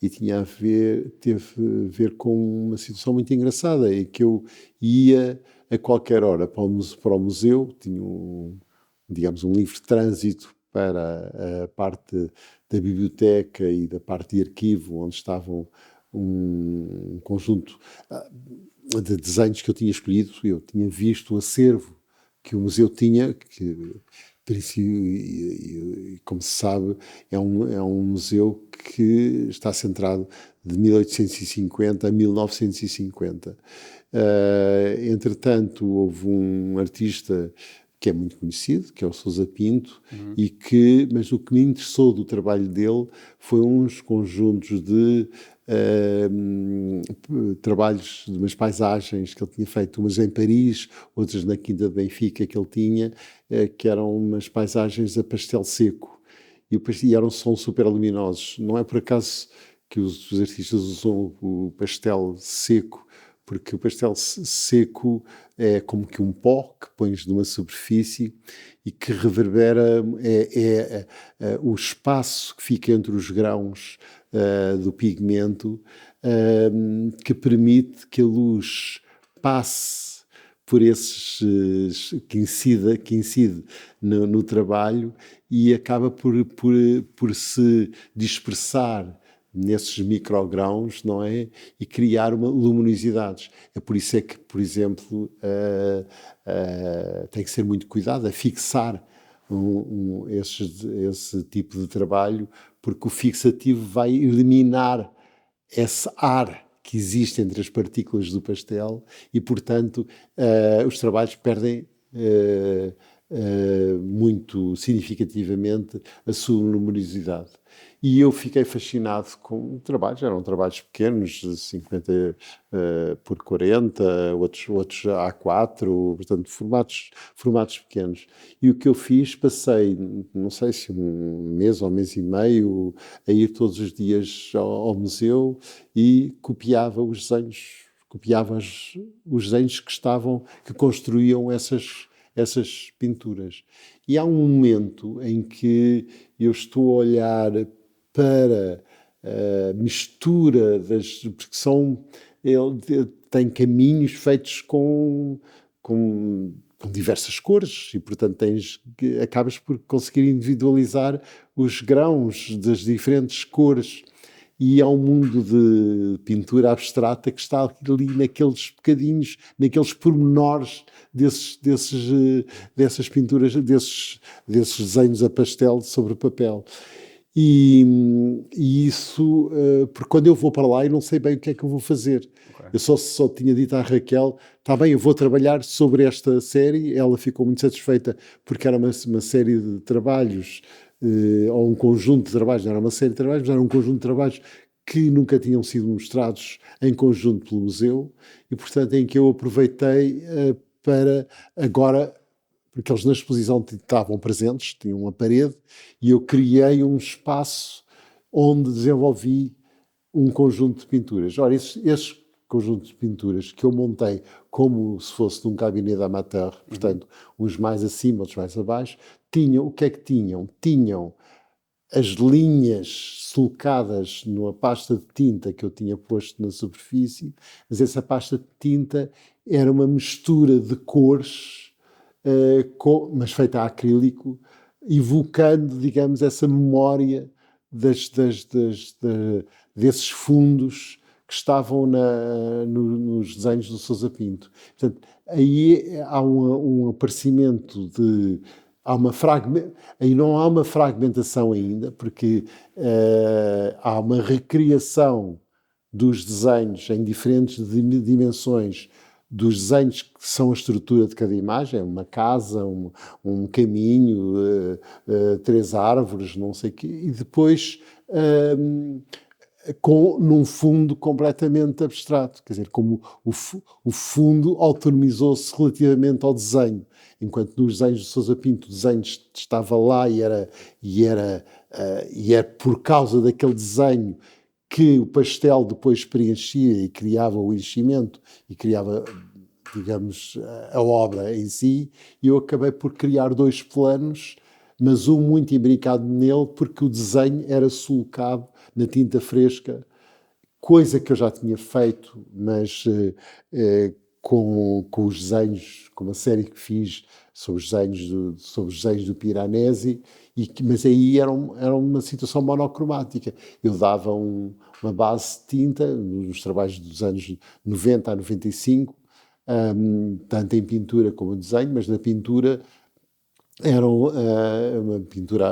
Speaker 2: e teve a ver com uma situação muito engraçada, e que eu ia a qualquer hora para o museu, tinha digamos um livre trânsito para a parte da biblioteca e da parte de arquivo, onde estavam um conjunto de desenhos que eu tinha escolhido. Eu tinha visto o acervo que o museu tinha, que, como se sabe, é um museu que está centrado de 1850 a 1950. Entretanto, houve um artista que é muito conhecido, que é o Sousa Pinto, mas o que me interessou do trabalho dele foi uns conjuntos de trabalhos de umas paisagens que ele tinha feito, umas em Paris, outras na Quinta de Benfica que ele tinha, que eram umas paisagens a pastel seco, são super luminosos. Não é por acaso que os artistas usam o pastel seco, porque o pastel seco é como que um pó que pões numa superfície e que reverbera, o espaço que fica entre os grãos do pigmento, que permite que a luz passe por que incide no trabalho e acaba por se dispersar nesses microgrãos, não é? E criar luminosidades. É por isso que, por exemplo, tem que ser muito cuidado a fixar esse tipo de trabalho, porque o fixativo vai eliminar esse ar que existe entre as partículas do pastel e, portanto, os trabalhos perdem muito significativamente a sua luminosidade. E eu fiquei fascinado com trabalhos, eram trabalhos pequenos, 50 por 40, outros A4, portanto, formatos pequenos. E o que eu fiz, passei, não sei se um mês ou mês e meio, a ir todos os dias ao museu e copiava os desenhos, os desenhos que construíam essas pinturas. E há um momento em que eu estou a olhar para a mistura porque ele tem caminhos feitos com diversas cores e, portanto, acabas por conseguir individualizar os grãos das diferentes cores. E há um mundo de pintura abstrata que está ali naqueles bocadinhos, naqueles pormenores dessas pinturas, desses desenhos a pastel sobre papel. E isso, porque quando eu vou para lá, eu não sei bem o que é que eu vou fazer. Okay. Eu só tinha dito à Raquel, está bem, eu vou trabalhar sobre esta série. Ela ficou muito satisfeita porque era uma série de trabalhos, ou um conjunto de trabalhos, não era uma série de trabalhos, mas era um conjunto de trabalhos que nunca tinham sido mostrados em conjunto pelo museu e, portanto, em que eu aproveitei para agora, porque eles na exposição estavam presentes, tinham uma parede, e eu criei um espaço onde desenvolvi um conjunto de pinturas. Ora, esses conjuntos de pinturas que eu montei como se fosse de um cabinet amateur, portanto, uns mais acima, outros mais abaixo, o que é que tinham? Tinham as linhas sulcadas numa pasta de tinta que eu tinha posto na superfície, mas essa pasta de tinta era uma mistura de cores, mas feita a acrílico, evocando, digamos, essa memória desses fundos que estavam nos desenhos do Sousa Pinto. Portanto, aí há um aparecimento aí não há uma fragmentação ainda, porque há uma recriação dos desenhos em diferentes dimensões, dos desenhos que são a estrutura de cada imagem, uma casa, um caminho, 3 árvores, não sei o quê, e depois num fundo completamente abstrato, quer dizer, como o fundo autonomizou-se relativamente ao desenho, enquanto nos desenhos de Sousa Pinto o desenho estava lá e era por causa daquele desenho que o pastel depois preenchia e criava o enchimento e criava, digamos, a obra em si, e eu acabei por criar 2 planos, mas um muito imbricado nele, porque o desenho era sulcado na tinta fresca, coisa que eu já tinha feito, mas com os desenhos, com uma série que fiz sobre os desenhos do Piranesi, mas aí era uma situação monocromática. Eu dava uma base de tinta, nos trabalhos dos anos 90 a 95, tanto em pintura como em desenho, mas na pintura era uma pintura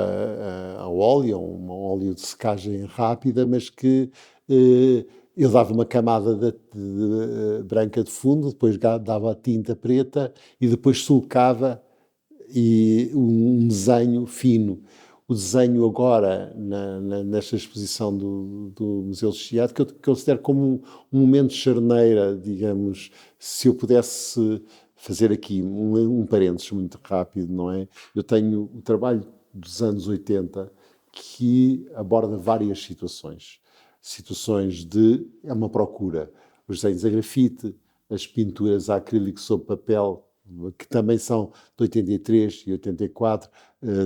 Speaker 2: a óleo, um óleo de secagem rápida, mas que eu dava uma camada branca de fundo, depois dava a tinta preta e depois sulcava um desenho fino. O desenho agora, nesta exposição do Museu de Chiado, que eu considero como um momento de charneira, digamos, se eu pudesse fazer aqui um parênteses muito rápido, não é? Eu tenho o trabalho dos anos 80 que aborda várias situações. Situações é uma procura. Os desenhos a grafite, as pinturas a acrílico sobre papel, que também são de 83 e 84,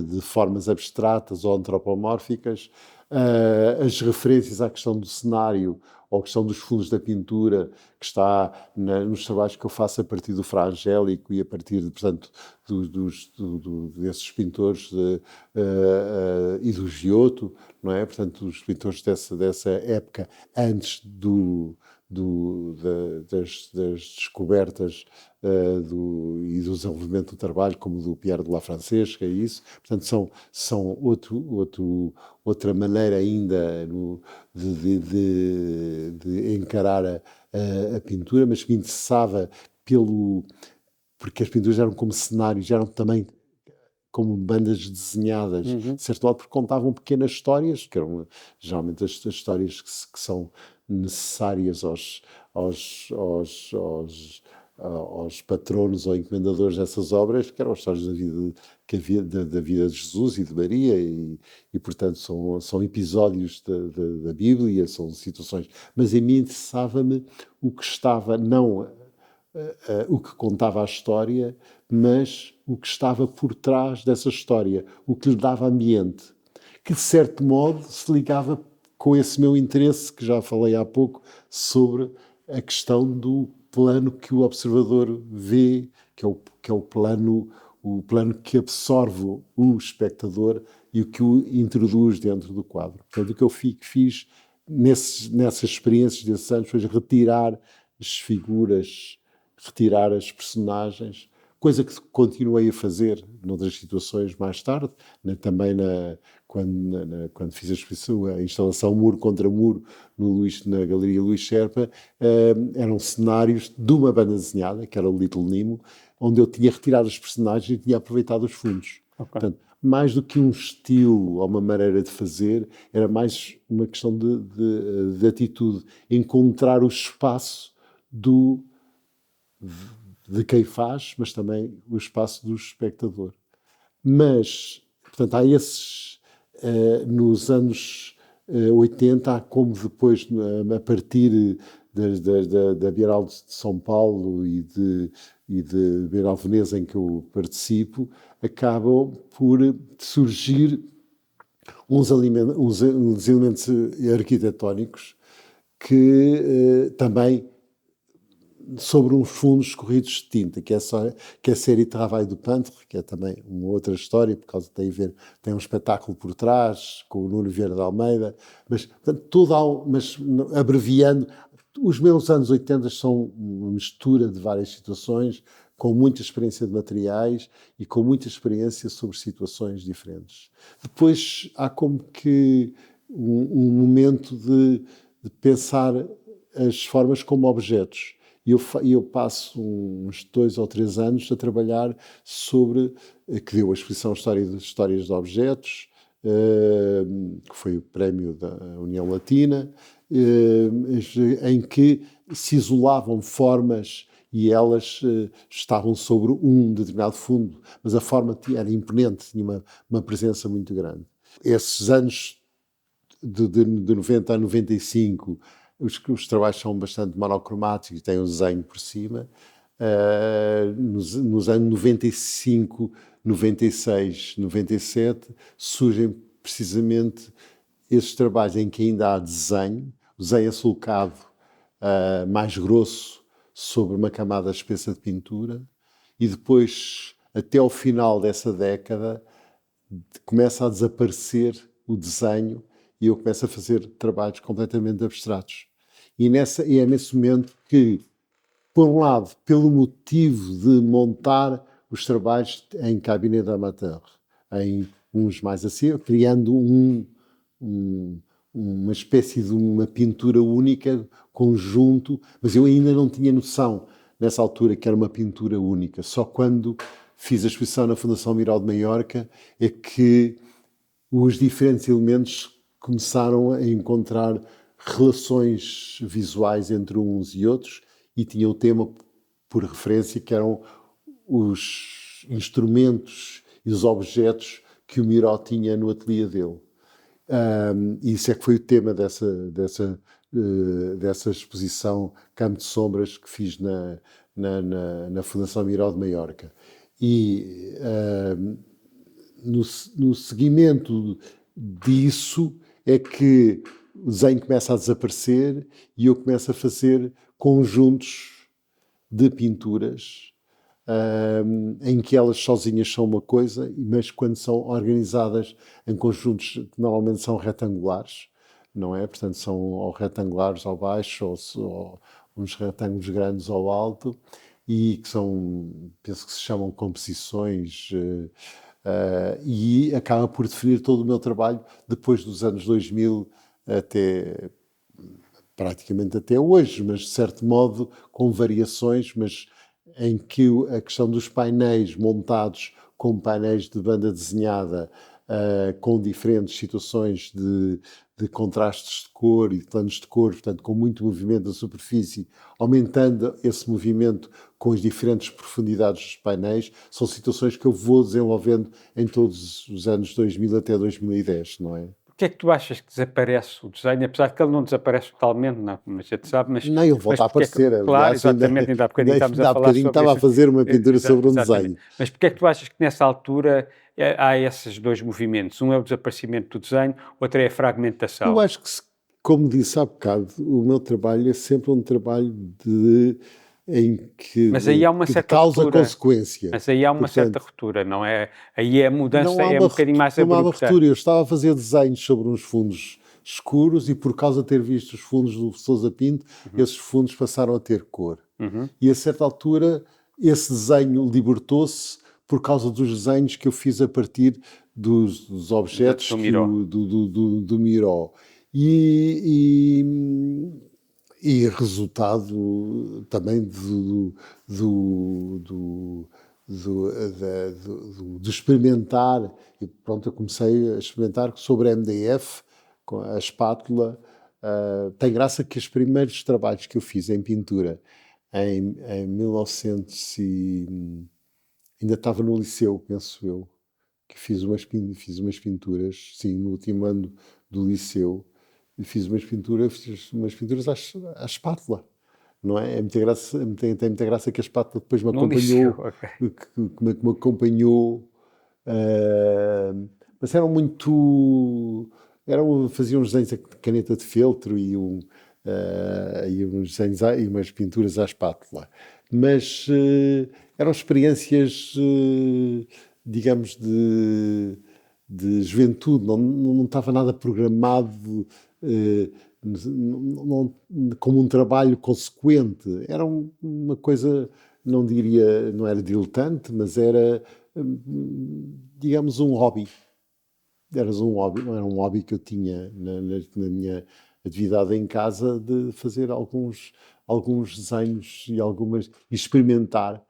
Speaker 2: de formas abstratas ou antropomórficas, as referências à questão do cenário ou à questão dos fundos da pintura, que está nos trabalhos que eu faço a partir do Fra Angélico e a partir, portanto, desses pintores e do Giotto, não é? Portanto, os pintores dessa época, antes do das descobertas e do desenvolvimento do trabalho, como do Pierre de la Francesca e isso. Portanto, são outra maneira ainda de encarar a pintura, mas me interessava porque as pinturas eram como cenários, eram também como bandas desenhadas, de certo modo, porque contavam pequenas histórias, que eram geralmente as histórias que são necessárias aos patronos ou encomendadores dessas obras, que eram as histórias da vida de Jesus e de Maria, e portanto são episódios da Bíblia, são situações. Mas em mim interessava-me o que estava, não o que contava a história, mas o que estava por trás dessa história, o que lhe dava ambiente, que de certo modo se ligava com esse meu interesse, que já falei há pouco, sobre a questão do plano que o observador vê, que é o plano que absorve o espectador e o que o introduz dentro do quadro. Portanto, o que eu fiz nessas experiências desses anos foi retirar as figuras, retirar as personagens, coisa que continuei a fazer noutras situações mais tarde, também quando fiz a instalação Muro contra Muro na Galeria Luís Sherpa, eram cenários de uma banda desenhada, que era o Little Nemo, onde eu tinha retirado os personagens e tinha aproveitado os fundos.
Speaker 1: Okay.
Speaker 2: Portanto, mais do que um estilo ou uma maneira de fazer, era mais uma questão de atitude, encontrar o espaço de quem faz, mas também o espaço do espectador. Mas, portanto, há esses, nos anos 80, há como depois, a partir da Bienal de São Paulo e de Bienal Veneza, em que eu participo, acabam por surgir uns elementos arquitetónicos que também sobre uns fundos escorridos de tinta, que é a série Travail du Peintre, que é também uma outra história, por causa tem um espetáculo por trás, com o Nuno Vieira de Almeida, mas portanto, mas abreviando, os meus anos 80 são uma mistura de várias situações, com muita experiência de materiais e com muita experiência sobre situações diferentes. Depois há como que um momento de pensar as formas como objetos. E eu passo uns 2 ou 3 anos a trabalhar sobre, que deu a exposição Histórias de Objetos, que foi o prémio da União Latina, em que se isolavam formas e elas estavam sobre um determinado fundo, mas a forma era imponente, tinha uma presença muito grande. Esses anos de 90 a 95, os trabalhos são bastante monocromáticos e têm um desenho por cima. Nos anos 95, 96, 97, surgem precisamente esses trabalhos em que ainda há desenho, o desenho açulcado, mais grosso, sobre uma camada espessa de pintura, e depois, até ao final dessa década, começa a desaparecer o desenho e eu começo a fazer trabalhos completamente abstratos. E é nesse momento que, por um lado, pelo motivo de montar os trabalhos em cabinet amateur, em uns mais assim, criando uma espécie de uma pintura única, conjunto, mas eu ainda não tinha noção, nessa altura, que era uma pintura única. Só quando fiz a exposição na Fundação Miraal de Maiorca é que os diferentes elementos começaram a encontrar relações visuais entre uns e outros e tinham o tema por referência, que eram os instrumentos e os objetos que o Miró tinha no ateliê dele. E isso é que foi o tema dessa exposição Campo de Sombras que fiz na Fundação Miró de Maiorca. E no seguimento disso é que o desenho começa a desaparecer e eu começo a fazer conjuntos de pinturas em que elas sozinhas são uma coisa, mas quando são organizadas em conjuntos que normalmente são retangulares, não é? Portanto, são ou retangulares ao baixo ou uns retângulos grandes ao alto e que são, penso que se chamam composições e acaba por definir todo o meu trabalho depois dos anos 2000 até praticamente até hoje, mas de certo modo com variações, mas em que a questão dos painéis montados como painéis de banda desenhada com diferentes situações de contrastes de cor e de planos de cor, portanto com muito movimento da superfície, aumentando esse movimento com as diferentes profundidades dos painéis, são situações que eu vou desenvolvendo em todos os anos 2000 até 2010, não é?
Speaker 1: Porquê é que tu achas que desaparece o desenho, apesar de que ele não desaparece totalmente, não, mas já te sabe, mas...
Speaker 2: Nem ele volta a aparecer.
Speaker 1: Claro,
Speaker 2: Aliás,
Speaker 1: exatamente, ainda há bocadinho estávamos a falar sobre
Speaker 2: estava
Speaker 1: isso.
Speaker 2: a fazer uma pintura sobre um desenho.
Speaker 1: Mas porquê é que tu achas que nessa altura há esses dois movimentos? Um é o desaparecimento do desenho, outro é a fragmentação.
Speaker 2: Eu acho que, como disse há bocado, o meu trabalho é sempre um trabalho em que
Speaker 1: mas aí há uma certa
Speaker 2: causa-consequência.
Speaker 1: Mas aí há uma certa ruptura, não é? Aí a mudança é um bocadinho mais
Speaker 2: abrupta. Não há uma
Speaker 1: abrupta.
Speaker 2: ruptura. Eu estava a fazer desenhos sobre uns fundos escuros e por causa de ter visto os fundos do Sousa Pinto, esses fundos passaram a ter cor. E a certa altura esse desenho libertou-se por causa dos desenhos que eu fiz a partir dos objetos do Miró. E resultado também de experimentar, e pronto, eu comecei a experimentar sobre a MDF, com a espátula. Tem graça que os primeiros trabalhos que eu fiz em pintura, em 1900 ainda estava no liceu, penso eu, que fiz umas pinturas, sim, no último ano do liceu, e fiz umas pinturas à espátula, não é? Tem muita graça que a espátula depois me acompanhou, que me acompanhou, mas eram muito... faziam uns desenhos de caneta de feltro e uns desenhos e umas pinturas à espátula. Mas eram experiências, digamos, de juventude, não estava nada programado como um trabalho consequente. Era uma coisa, não diria, não era diletante, mas era, digamos, um hobby. Não era um hobby que eu tinha na minha atividade em casa de fazer alguns desenhos e experimentar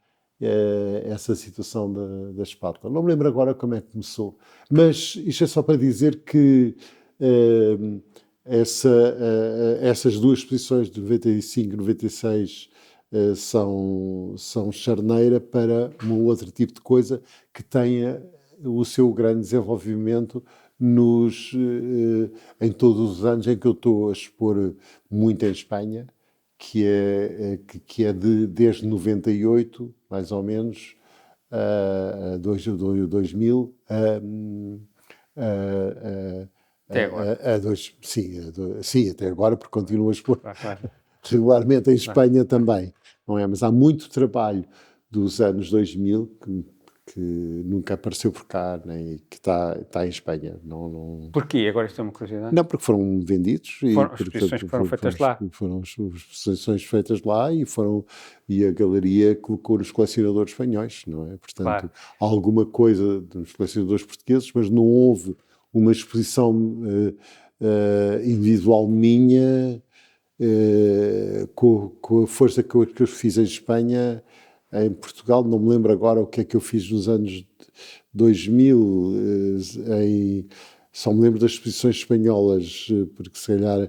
Speaker 2: essa situação da espátula. Não me lembro agora como é que começou, mas isto é só para dizer que essas duas exposições de 95 e 96 são charneira para um outro tipo de coisa que tenha o seu grande desenvolvimento em todos os anos em que eu estou a expor muito em Espanha, que é desde 98, mais ou menos, a 2000,
Speaker 1: até agora.
Speaker 2: Sim, até agora, porque continuo a expor regularmente em Espanha também, não é? Mas há muito trabalho dos anos 2000 que nunca apareceu por cá, nem que está em Espanha.
Speaker 1: Porquê? Agora isto é uma curiosidade.
Speaker 2: Não, porque foram vendidos.
Speaker 1: As exposições que foram feitas lá.
Speaker 2: Foram as exposições feitas lá e a galeria colocou os colecionadores espanhóis, não é? Portanto, há alguma coisa dos colecionadores portugueses, mas não houve uma exposição individual minha com a força que eu fiz em Espanha. Em Portugal, não me lembro agora o que é que eu fiz nos anos 2000, só me lembro das exposições espanholas, porque se calhar,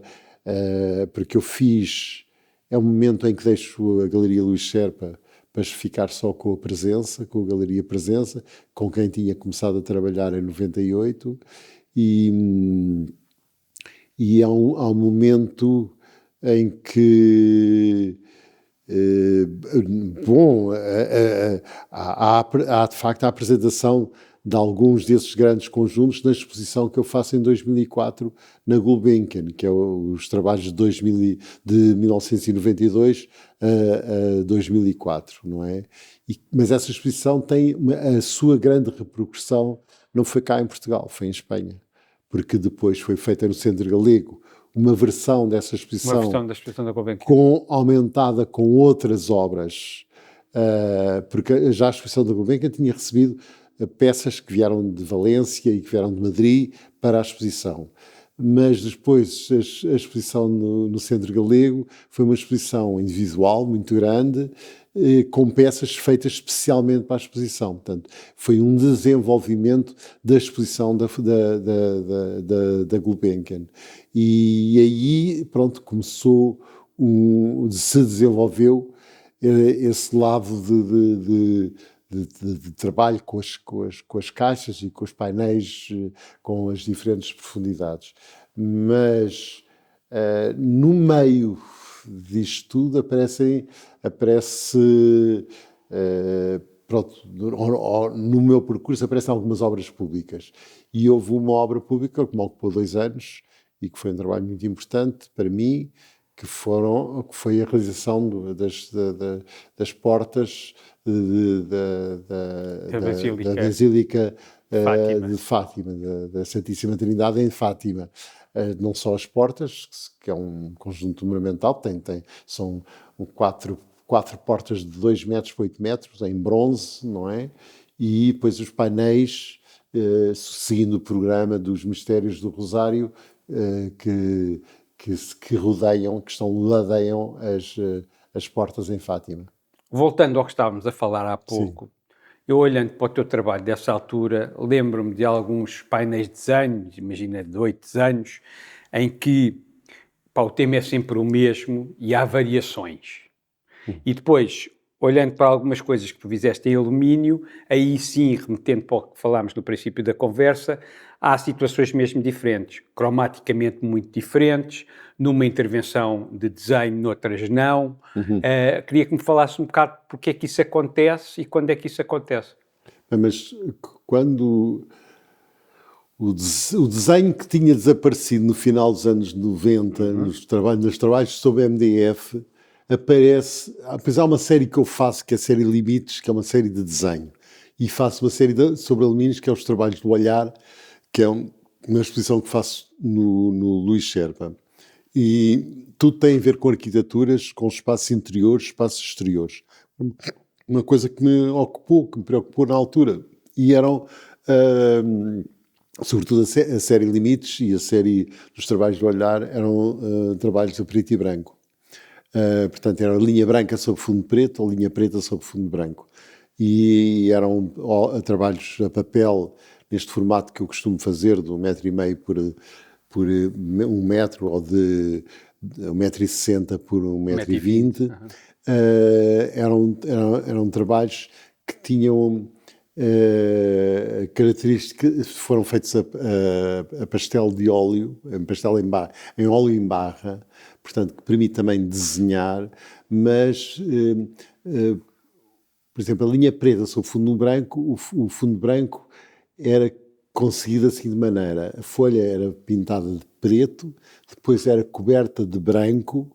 Speaker 2: porque eu fiz, é um momento em que deixo a Galeria Luís Serpa para ficar só com a Presença, com a Galeria Presença, com quem tinha começado a trabalhar em 98, e há um momento em que há de facto a apresentação de alguns desses grandes conjuntos na exposição que eu faço em 2004 na Gulbenkian, que é os trabalhos de 1992 a 2004, não é? Mas essa exposição tem a sua grande repercussão, não foi cá em Portugal, foi em Espanha, porque depois foi feita no Centro Galego uma versão dessa exposição,
Speaker 1: uma versão da exposição da Gulbenkian,
Speaker 2: aumentada com outras obras, porque já a exposição da Gulbenkian tinha recebido peças que vieram de Valência e que vieram de Madrid para a exposição. Mas depois a exposição no Centro Galego foi uma exposição individual, muito grande, com peças feitas especialmente para a exposição. Portanto, foi um desenvolvimento da exposição da Gulbenkian. E aí, pronto, se desenvolveu esse lado de trabalho com as caixas e com os painéis, com as diferentes profundidades. Mas no meio disto tudo aparece pronto, no meu percurso aparecem algumas obras públicas. E houve uma obra pública que me ocupou 2 anos e que foi um trabalho muito importante para mim, que foi a realização das portas da Basílica de Fátima, da Santíssima Trindade em Fátima. Não só as portas, que é um conjunto monumental, são 4 portas de 2 metros por 8 metros, em bronze, não é? E depois os painéis, seguindo o programa dos Mistérios do Rosário, que ladeiam as portas em Fátima.
Speaker 1: Voltando ao que estávamos a falar há pouco, sim, eu olhando para o teu trabalho dessa altura, lembro-me de alguns painéis de desenho, imagina de 8 desenhos, em que o tema é sempre o mesmo e há variações. E depois, olhando para algumas coisas que tu fizeste em alumínio, aí sim, remetendo para o que falámos no princípio da conversa, há situações mesmo diferentes, cromaticamente muito diferentes, numa intervenção de desenho, noutras não. Queria que me falasse um bocado porque é que isso acontece e quando é que isso acontece.
Speaker 2: Mas quando o desenho que tinha desaparecido no final dos anos 90, nos trabalhos sobre MDF, aparece, apesar de uma série que eu faço, que é a série Limites, que é uma série de desenho, e faço uma série sobre alumínios, que é os Trabalhos do Olhar, que é uma exposição que faço no Luís Sherpa. E tudo tem a ver com arquiteturas, com espaços interiores, espaços exteriores. Uma coisa que me preocupou na altura. E eram, sobretudo a série Limites e a série dos Trabalhos do Olhar, eram trabalhos a preto e branco. Portanto, era a linha branca sobre fundo preto ou linha preta sobre fundo branco. E eram trabalhos a papel, neste formato que eu costumo fazer, de 1,5 metro por 1 metro, ou de 1,60 m por 1,20 m. Eram trabalhos que tinham características, foram feitos a pastel de óleo, em óleo em barra, portanto, que permite também desenhar, mas, por exemplo, a linha preta sobre fundo branco, o fundo branco era conseguido assim de maneira: a folha era pintada de preto, depois era coberta de branco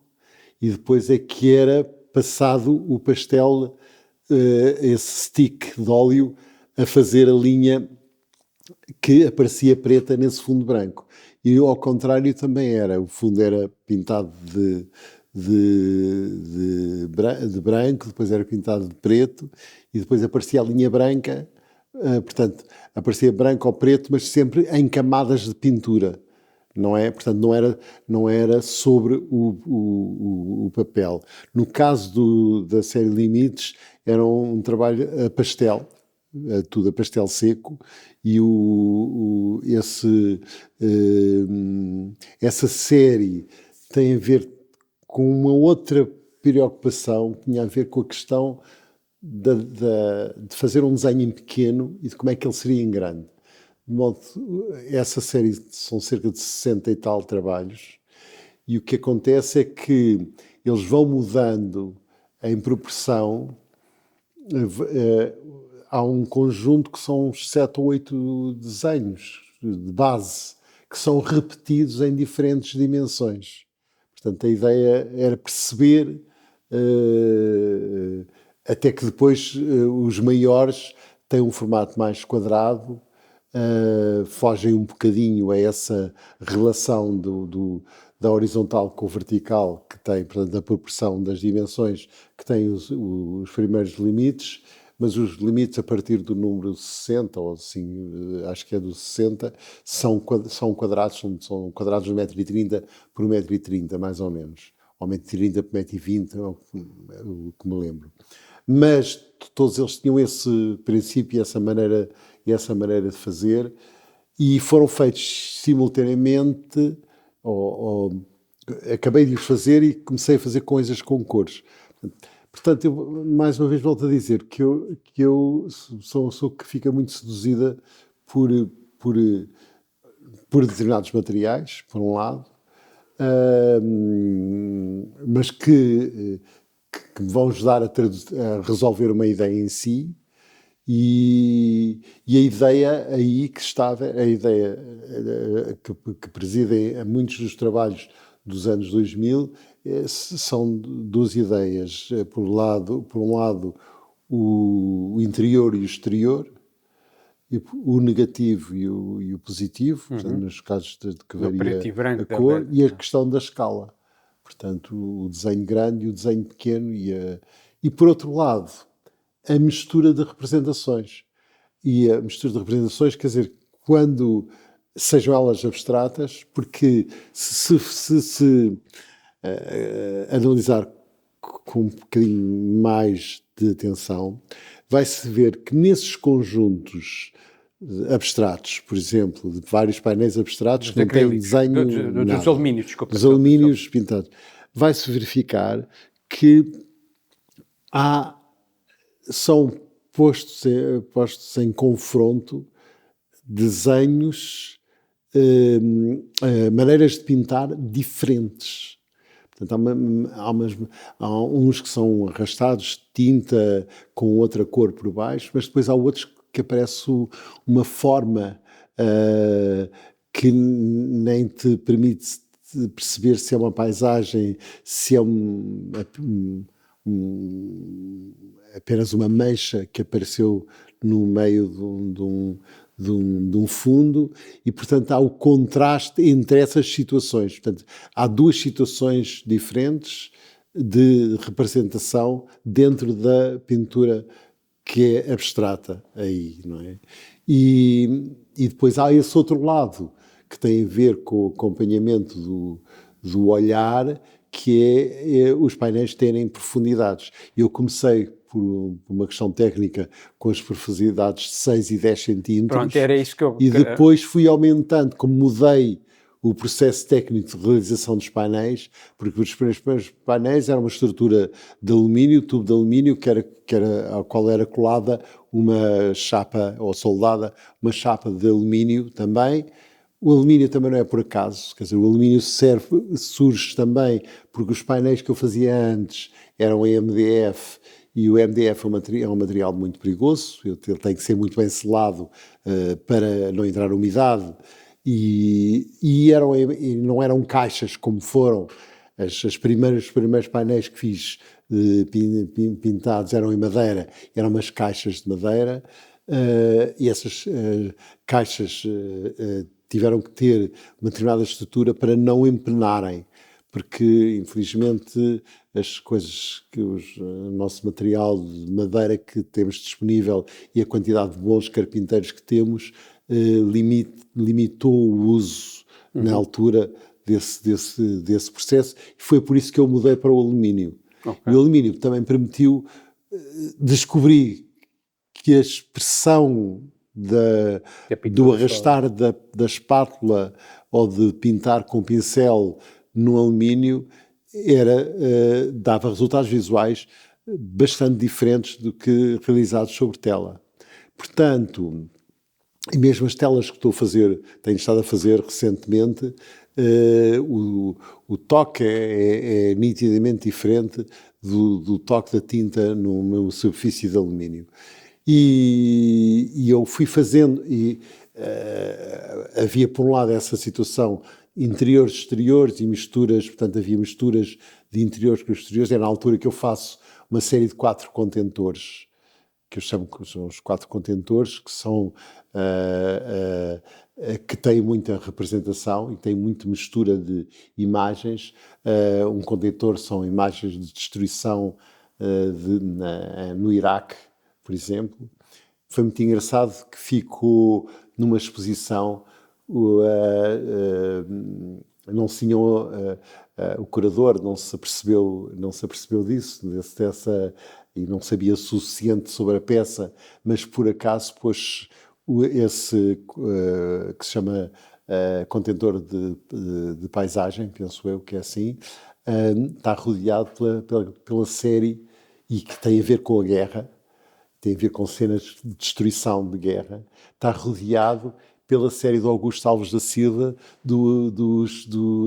Speaker 2: e depois é que era passado o pastel, esse stick de óleo, a fazer a linha que aparecia preta nesse fundo branco. E ao contrário também era, o fundo era pintado de branco, depois era pintado de preto e depois aparecia a linha branca, portanto, aparecia branco ou preto, mas sempre em camadas de pintura, não é? Portanto, não era sobre o papel. No caso da série Limites, era um trabalho a pastel, tudo a pastel seco, e essa série tem a ver com uma outra preocupação que tinha a ver com a questão de fazer um desenho em pequeno e de como é que ele seria em grande. De modo, essa série são cerca de 60 e tal trabalhos, e o que acontece é que eles vão mudando em proporção. Há um conjunto que são uns 7 ou 8 desenhos de base que são repetidos em diferentes dimensões. Portanto, a ideia era perceber, até que depois os maiores têm um formato mais quadrado, fogem um bocadinho a essa relação da horizontal com o vertical que tem, portanto, da proporção das dimensões que tem os primeiros limites, mas os limites a partir do número 60, ou assim, acho que é do 60, são quadrados, são quadrados de 1,30 m por 1,30 m, mais ou menos. Ou 1,30 m por 1,20 m, é o que me lembro. Mas todos eles tinham esse princípio e essa maneira de fazer, e foram feitos simultaneamente, acabei de os fazer e comecei a fazer coisas com cores. Portanto, eu, mais uma vez, volto a dizer que eu sou uma pessoa que fica muito seduzida por determinados materiais, por um lado, mas que me vão ajudar a resolver uma ideia em si, e a ideia aí que estava, a ideia que preside a muitos dos trabalhos dos anos 2000, são duas ideias. Por um lado, o interior e o exterior, o negativo e o positivo, portanto, nos casos de que varia a cor, e a questão da escala. Portanto, o desenho grande e o desenho pequeno, e por outro lado, a mistura de representações. E a mistura de representações, quer dizer, quando sejam elas abstratas, porque se analisar com um bocadinho mais de atenção, vai-se ver que nesses conjuntos abstratos, por exemplo, de vários painéis abstratos, que não têm desenho
Speaker 1: dos alumínios, desculpa.
Speaker 2: Dos alumínios pintados, vai-se verificar que são postos em confronto desenhos, maneiras de pintar diferentes. Portanto, há uns que são arrastados de tinta com outra cor por baixo, mas depois há outros que aparece uma forma que nem te permite perceber se é uma paisagem, se é apenas uma mancha que apareceu no meio de um fundo, e, portanto, há o contraste entre essas situações. Portanto, há duas situações diferentes de representação dentro da pintura que é abstrata aí, não é? E depois há esse outro lado que tem a ver com o acompanhamento do olhar, que é os painéis terem profundidades. Eu comecei por uma questão técnica com as profundidades de 6 e 10 centímetros.
Speaker 1: Pronto, era isso que eu...
Speaker 2: E depois fui aumentando, como mudei o processo técnico de realização dos painéis, porque os primeiros painéis eram uma estrutura de alumínio, tubo de alumínio, ao qual era colada uma chapa, ou soldada, uma chapa de alumínio também. O alumínio também não é por acaso, quer dizer, o alumínio surge também porque os painéis que eu fazia antes eram em MDF, e o MDF é um material muito perigoso, ele tem que ser muito bem selado para não entrar umidade, e não eram caixas como foram os primeiros painéis que fiz pintados, eram em madeira, eram umas caixas de madeira, e essas caixas tiveram que ter uma determinada estrutura para não empenarem, porque, infelizmente, as coisas que o nosso material de madeira que temos disponível e a quantidade de bons carpinteiros que temos limitou o uso na altura desse processo, e foi por isso que eu mudei para o alumínio. Okay. O alumínio também permitiu descobrir que a expressão do arrastar da espátula ou de pintar com pincel no alumínio dava resultados visuais bastante diferentes do que realizados sobre tela. Portanto, e mesmo as telas que tenho estado a fazer recentemente, o toque é nitidamente diferente do toque da tinta numa superfície de alumínio. E eu fui fazendo, havia por um lado essa situação interiores, exteriores e misturas, portanto havia misturas de interiores com exteriores. É na altura que eu faço uma série de 4 contentores que eu chamo que são os 4 contentores, que são que têm muita representação e têm muita mistura de imagens. Um contentor são imagens de destruição no Iraque, por exemplo. Foi muito engraçado que ficou numa exposição, não se tinham, o curador não se apercebeu disso, e não sabia o suficiente sobre a peça, mas por acaso pôs esse que se chama contentor de paisagem, penso eu que é assim, está rodeado pela série e que tem a ver com a guerra, tem a ver com cenas de destruição de guerra, está rodeado pela série do Augusto Alves da Silva,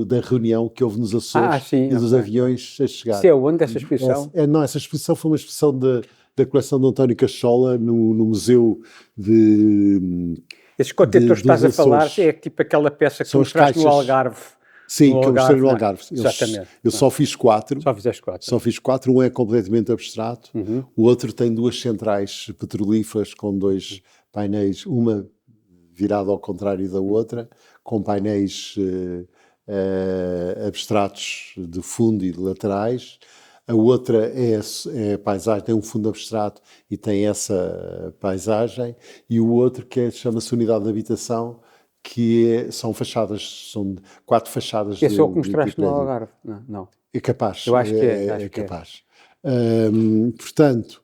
Speaker 2: da reunião que houve nos Açores
Speaker 1: sim,
Speaker 2: e dos aviões a chegar.
Speaker 1: Isso é onde, essa exposição?
Speaker 2: Não, essa exposição foi uma exposição da coleção de António Cachola no Museu de...
Speaker 1: Esses contentores que estás a falar é tipo aquela peça que mostraste no Algarve.
Speaker 2: Sim, que eu mostrei no Algarve.
Speaker 1: Exatamente.
Speaker 2: Eu só fiz 4.
Speaker 1: Só fizeste 4.
Speaker 2: Só fiz 4. Um é completamente abstrato. O outro tem 2 centrais petrolíferas com 2 painéis, uma virada ao contrário da outra, com painéis abstratos de fundo e de laterais. A outra é paisagem, tem um fundo abstrato e tem essa paisagem. E o outro que chama-se unidade de habitação, são fachadas, são 4 fachadas.
Speaker 1: Esse é o que mostraste no Algarve? Não.
Speaker 2: É capaz.
Speaker 1: Eu acho que é.
Speaker 2: É capaz. Portanto,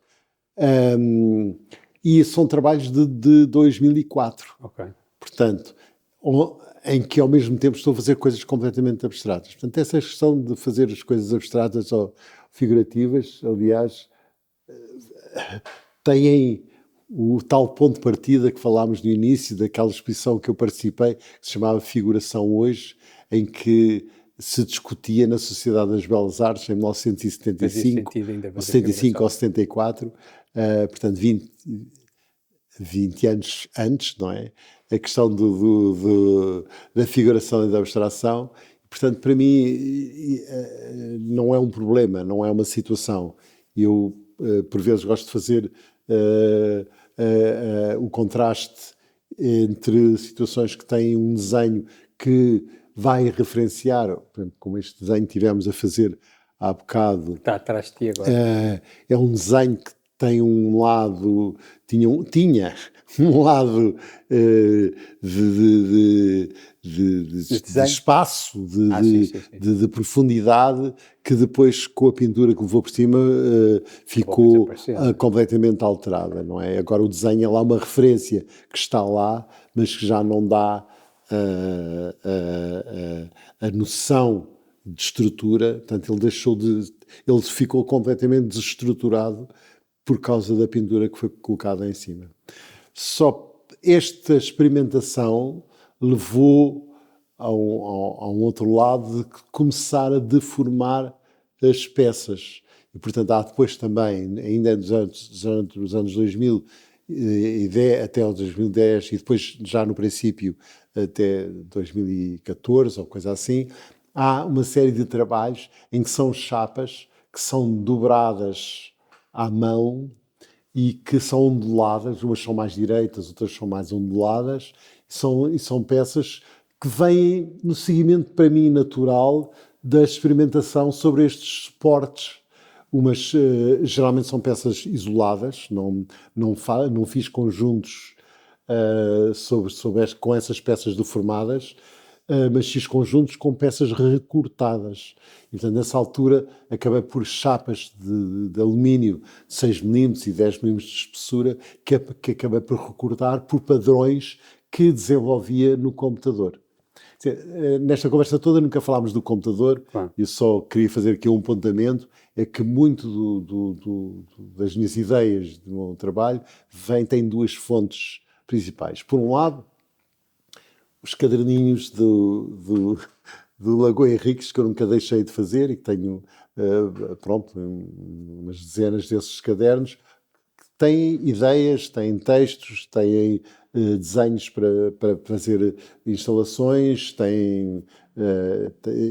Speaker 2: e são trabalhos de 2004.
Speaker 1: Ok.
Speaker 2: Portanto, em que ao mesmo tempo estou a fazer coisas completamente abstratas. Portanto, essa questão de fazer as coisas abstratas ou figurativas, aliás, têm o tal ponto de partida que falámos no início, daquela exposição que eu participei, que se chamava Figuração Hoje, em que se discutia na Sociedade das Belas Artes, em 1975, 75 ou 74, portanto 20 anos antes, não é? A questão da figuração e da abstração. Portanto, para mim, não é um problema, não é uma situação. Eu, por vezes, gosto de fazer o contraste entre situações que têm um desenho que vai referenciar, por exemplo, como este desenho que tivemos a fazer há bocado.
Speaker 1: Está atrás de ti agora.
Speaker 2: É um desenho que tem um lado, tinha um lado de espaço, de profundidade, que depois, com a pintura que levou por cima, ficou completamente alterada, não é? Agora o desenho é lá uma referência que está lá, mas que já não dá a noção de estrutura. Portanto, ele ficou completamente desestruturado por causa da pintura que foi colocada em cima. Só esta experimentação levou a um outro lado de começar a deformar as peças. E, portanto, há depois também, ainda durante os anos 2000, até o 2010, e depois já no princípio até 2014 ou coisa assim, há uma série de trabalhos em que são chapas que são dobradas à mão e que são onduladas, umas são mais direitas, outras são mais onduladas, e são peças que vêm no seguimento, para mim, natural da experimentação sobre estes suportes. Umas, geralmente são peças isoladas, não fiz conjuntos com essas peças deformadas, mas fiz conjuntos com peças recortadas. E, portanto, nessa altura, acabei por chapas de alumínio de 6 mm e 10 mm de espessura, que acabei por recortar por padrões que desenvolvia no computador. Nesta conversa toda nunca falámos do computador, eu só queria fazer aqui um apontamento, é que muito das minhas ideias, do meu trabalho, tem 2 fontes principais. Por um lado, os caderninhos do Lagoa Henriques, que eu nunca deixei de fazer e que tenho, umas dezenas desses cadernos, que têm ideias, têm textos, têm desenhos para fazer instalações,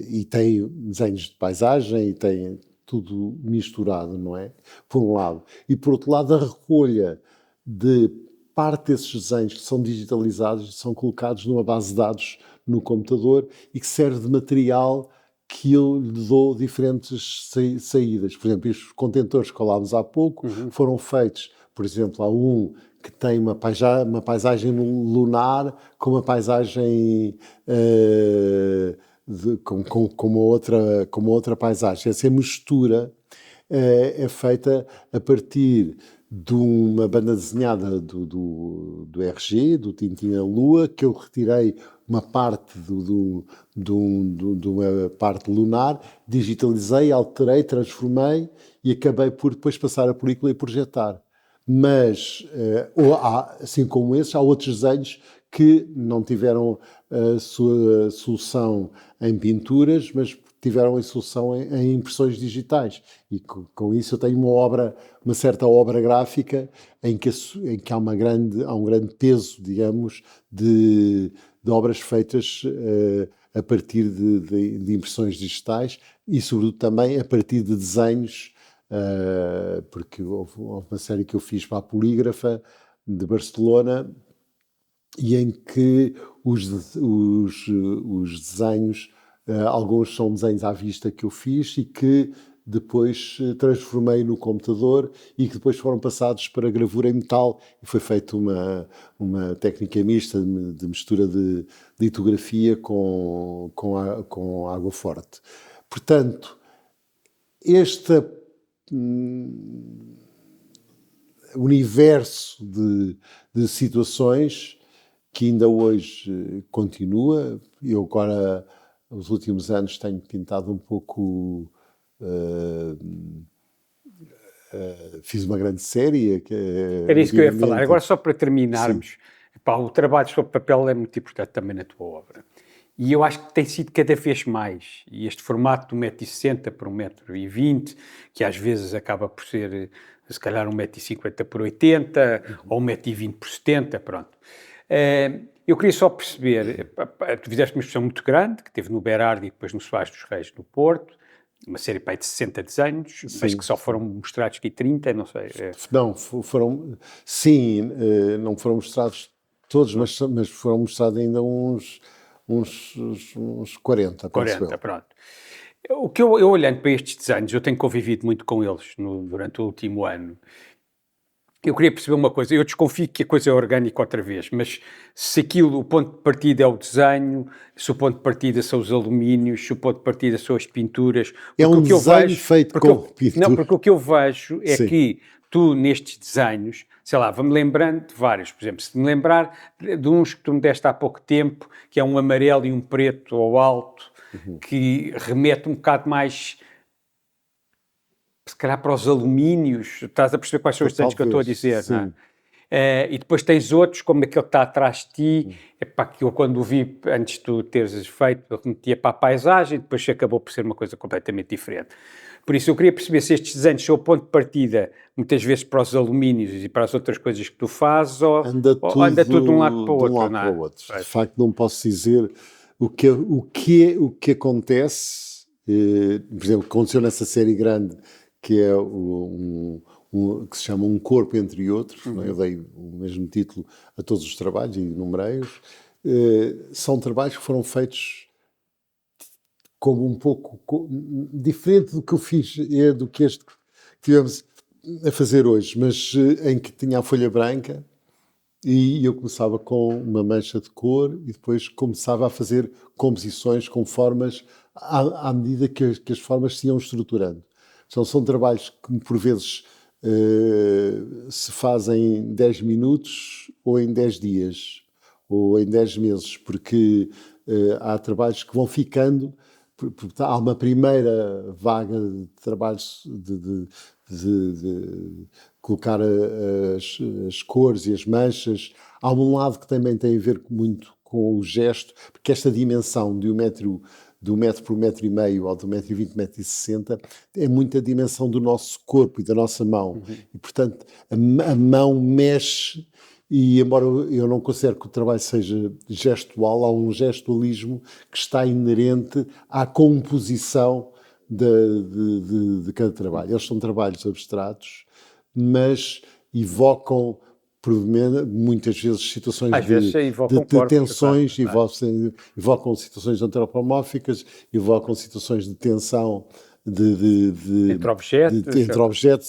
Speaker 2: e têm desenhos de paisagem, e têm tudo misturado, não é? Por um lado. E por outro lado, a recolha de parte desses desenhos que são digitalizados, são colocados numa base de dados no computador e que serve de material que eu lhe dou diferentes saídas. Por exemplo, estes contentores que falámos há pouco foram feitos, por exemplo, há um que tem uma paisagem lunar com uma paisagem com uma outra paisagem. Essa mistura é feita a partir de uma banda desenhada do RG, do Tintin na Lua, que eu retirei uma parte de uma parte lunar, digitalizei, alterei, transformei e acabei por depois passar a película e projetar. Mas, assim como esses, há outros desenhos que não tiveram a sua solução em pinturas, mas tiveram a solução em impressões digitais. E com isso eu tenho uma certa obra gráfica em que há um grande peso, digamos, de obras feitas a partir de impressões digitais e, sobretudo, também a partir de desenhos, porque houve uma série que eu fiz para a Polígrafa de Barcelona e em que os desenhos, alguns são desenhos à vista que eu fiz e que depois transformei no computador e que depois foram passados para gravura em metal e foi feita uma técnica mista de mistura de litografia com água forte. Portanto, este universo de situações que ainda hoje continua. Eu agora, nos últimos anos, tenho pintado um pouco. Fiz uma grande série.
Speaker 1: Era isso que eu ia falar. Agora, só para terminarmos, pá, o trabalho sobre papel é muito importante também na tua obra. E eu acho que tem sido cada vez mais. E este formato de 1,60 m por 1,20 m, que às vezes acaba por ser, se calhar, 1,50 m por 80 m, ou 1,20 m por 70 m, pronto. Eu queria só perceber, tu fizeste uma exposição muito grande, que teve no Berardi e depois no Soares dos Reis, no Porto, uma série de 60 desenhos, mas que só foram mostrados aqui 30, não sei.
Speaker 2: Não, não foram mostrados todos, mas foram mostrados ainda uns 40.
Speaker 1: 40, pronto. O que eu olhando para estes desenhos, eu tenho convivido muito com eles durante o último ano. Eu queria perceber uma coisa, eu desconfio que a coisa é orgânica outra vez, mas se o ponto de partida é o desenho, se o ponto de partida são os alumínios, se o ponto de partida são as pinturas...
Speaker 2: É um desenho feito com pintura.
Speaker 1: Não, porque o que eu vejo é que tu, nestes desenhos, sei lá, vou-me lembrando de vários, por exemplo, se me lembrar de uns que tu me deste há pouco tempo, que é um amarelo e um preto ao alto, que remete um bocado mais... se calhar para os alumínios, estás a perceber quais são os desenhos que eu estou a dizer, não é? E depois tens outros, como aquele que está atrás de ti, que eu quando o vi, antes de tu teres feito, eu remetia para a paisagem, e depois acabou por ser uma coisa completamente diferente. Por isso eu queria perceber se estes desenhos são o ponto de partida, muitas vezes para os alumínios e para as outras coisas que tu fazes, ou anda tudo de um lado para o outro.
Speaker 2: De facto, não posso dizer o que acontece, por exemplo, aconteceu nessa série grande, que é que se chama Um Corpo Entre Outros, eu dei o mesmo título a todos os trabalhos e enumerei-os. São trabalhos que foram feitos como um pouco diferente do que eu fiz, do que este que tivemos a fazer hoje, mas em que tinha a folha branca e eu começava com uma mancha de cor e depois começava a fazer composições com formas à medida que as formas se iam estruturando. Então, são trabalhos que, por vezes, se fazem em 10 minutos ou em 10 dias ou em 10 meses, porque há trabalhos que vão ficando. Há uma primeira vaga de trabalhos de colocar as cores e as manchas. Há um lado que também tem a ver muito com o gesto, porque esta dimensão de 1 metro por 1,5 m ou de 1,20 m, 1,60 m, é muito a dimensão do nosso corpo e da nossa mão. E, portanto, a mão mexe e, embora eu não considere que o trabalho seja gestual, há um gestualismo que está inerente à composição de cada trabalho. Eles são trabalhos abstratos, mas evocam muitas vezes situações
Speaker 1: Às vezes evocam
Speaker 2: de
Speaker 1: corpos,
Speaker 2: tensões,
Speaker 1: claro.
Speaker 2: evocam situações antropomórficas, evocam situações de tensão
Speaker 1: Entre objetos.
Speaker 2: entre objetos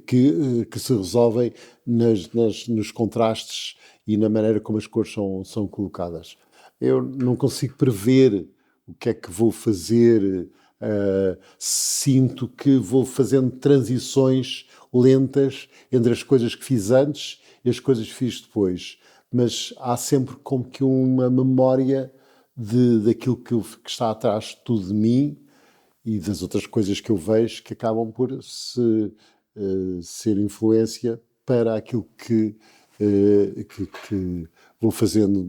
Speaker 2: que se resolvem nos contrastes e na maneira como as cores são colocadas. Eu não consigo prever o que é que vou fazer, sinto que vou fazendo transições lentas entre as coisas que fiz antes e as coisas que fiz depois. Mas há sempre como que uma memória daquilo que está atrás de tudo de mim e das outras coisas que eu vejo que acabam por ser influência para aquilo que vou fazendo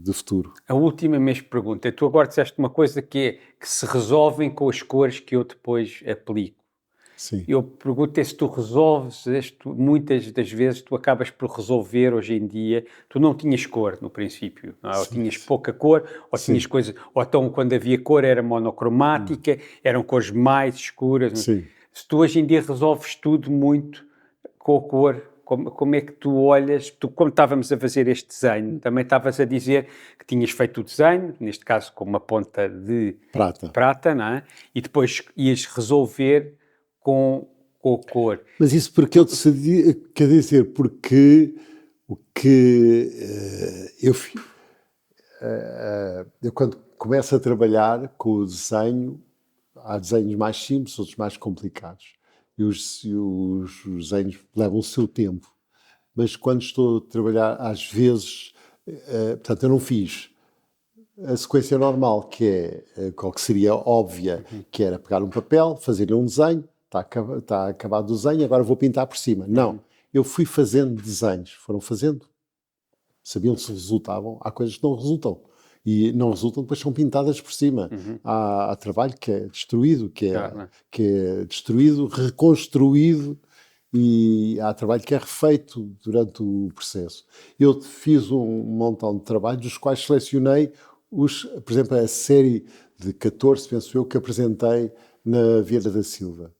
Speaker 2: de futuro.
Speaker 1: A última mesmo pergunta. Tu agora disseste uma coisa que se resolvem com as cores que eu depois aplico.
Speaker 2: Sim.
Speaker 1: Eu pergunto se tu resolves, muitas das vezes tu acabas por resolver hoje em dia, tu não tinhas cor no princípio, não é? Ou tinhas pouca cor, ou tinhas coisas, ou então quando havia cor era monocromática, eram cores mais escuras.
Speaker 2: Sim.
Speaker 1: Se tu hoje em dia resolves tudo muito com a cor, como é que tu olhas, como estávamos a fazer este desenho, também estavas a dizer que tinhas feito o desenho, neste caso com uma ponta de prata, não é? E depois ias resolver com a cor.
Speaker 2: Mas isso porque eu decidi, quer dizer, porque o que eu quando começo a trabalhar com o desenho, há desenhos mais simples, outros mais complicados. E os desenhos levam o seu tempo. Mas quando estou a trabalhar, às vezes, portanto, eu não fiz a sequência normal, que é qual que seria óbvia, que era pegar um papel, fazer-lhe um desenho, está acabado o desenho, agora vou pintar por cima. Não, eu fui fazendo desenhos, foram fazendo, sabiam se resultavam, há coisas que não resultam. E não resultam, depois são pintadas por cima. Há trabalho que é destruído, que é destruído, reconstruído, e há trabalho que é refeito durante o processo. Eu fiz um montão de trabalhos, dos quais selecionei por exemplo, a série de 14, penso eu, que apresentei na Vieira da Silva.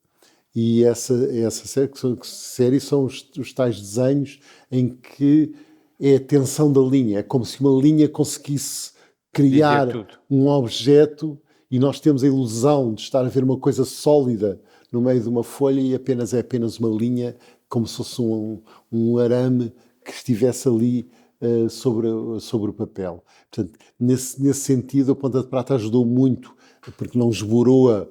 Speaker 2: E essa série são os tais desenhos em que é a tensão da linha. É como se uma linha conseguisse criar um objeto e nós temos a ilusão de estar a ver uma coisa sólida no meio de uma folha e é apenas uma linha, como se fosse um arame que estivesse ali sobre o papel. Portanto, nesse sentido, a Ponta de Prata ajudou muito, porque não esborou a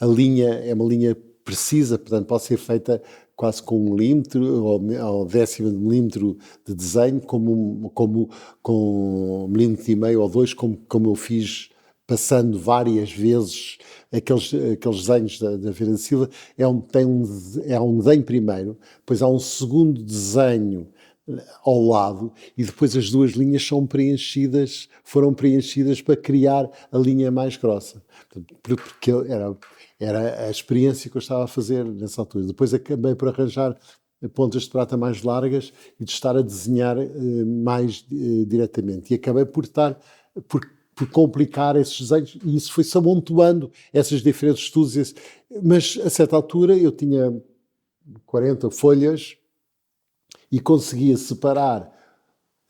Speaker 2: linha, é uma linha precisa, portanto pode ser feita quase com 1 milímetro ou décima de milímetro de desenho, com 1,5 milímetro ou 2, como eu fiz passando várias vezes aqueles desenhos da Vieira da Silva. É um desenho primeiro, depois há um segundo desenho ao lado e depois as duas linhas foram preenchidas para criar a linha mais grossa. Porque era a experiência que eu estava a fazer nessa altura. Depois acabei por arranjar pontas de prata mais largas e de estar a desenhar mais diretamente. E acabei por complicar esses desenhos e isso foi-se amontoando, esses diferentes estudos. Mas a certa altura eu tinha 40 folhas e conseguia separar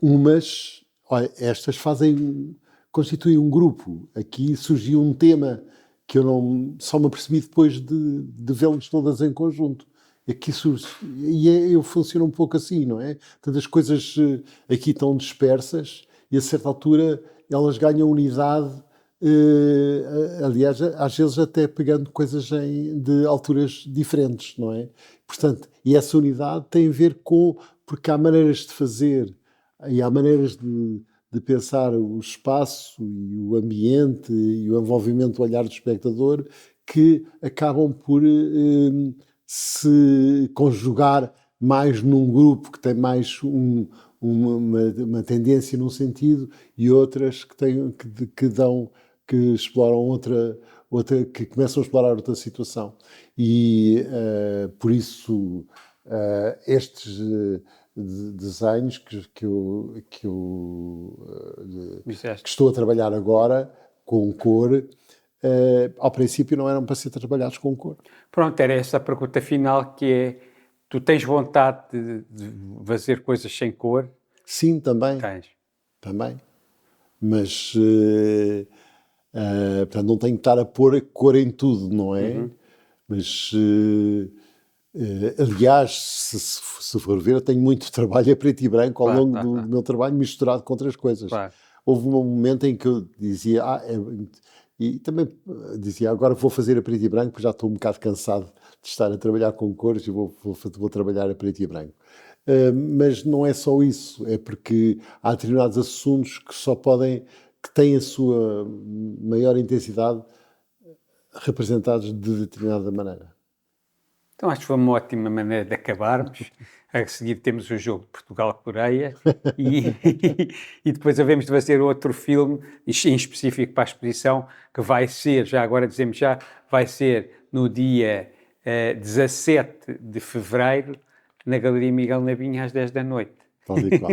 Speaker 2: umas. Olha, estas constituem um grupo. Aqui surgiu um tema que eu só me apercebi depois de vê-las todas em conjunto. Aqui surge, eu funciono um pouco assim, não é? Portanto, as coisas aqui estão dispersas e a certa altura elas ganham unidade, aliás, às vezes até pegando coisas de alturas diferentes, não é? Portanto, e essa unidade tem a ver porque há maneiras de fazer e há maneiras de pensar o espaço e o ambiente e o envolvimento do olhar do espectador que acabam por se conjugar mais num grupo que tem mais uma tendência num sentido e outras que exploram que começam a explorar outra situação. E por isso estes desenhos que estou a trabalhar agora com cor ao princípio não eram para ser trabalhados com cor.
Speaker 1: Pronto, era essa a pergunta final, que é, tu tens vontade de fazer coisas sem cor?
Speaker 2: Sim, também.
Speaker 1: Tens.
Speaker 2: Também. Mas, portanto, não tenho que estar a pôr cor em tudo, não é? Mas, aliás, se for ver, eu tenho muito trabalho a preto e branco ao longo do meu trabalho, misturado com outras coisas.
Speaker 1: Claro.
Speaker 2: Houve um momento em que eu dizia, e também dizia, agora vou fazer a preto e branco, porque já estou um bocado cansado de estar a trabalhar com cores e vou trabalhar a preto e branco. Mas não é só isso, é porque há determinados assuntos que têm a sua maior intensidade representados de determinada maneira.
Speaker 1: Então acho que foi uma ótima maneira de acabarmos. A seguir temos o jogo de Portugal-Coreia e depois havemos de fazer outro filme, em específico para a exposição, que vai ser, já agora dizemos já, vai ser no dia 17 de fevereiro, na Galeria Miguel Navinha, às 10 da noite.
Speaker 2: Tal e qual.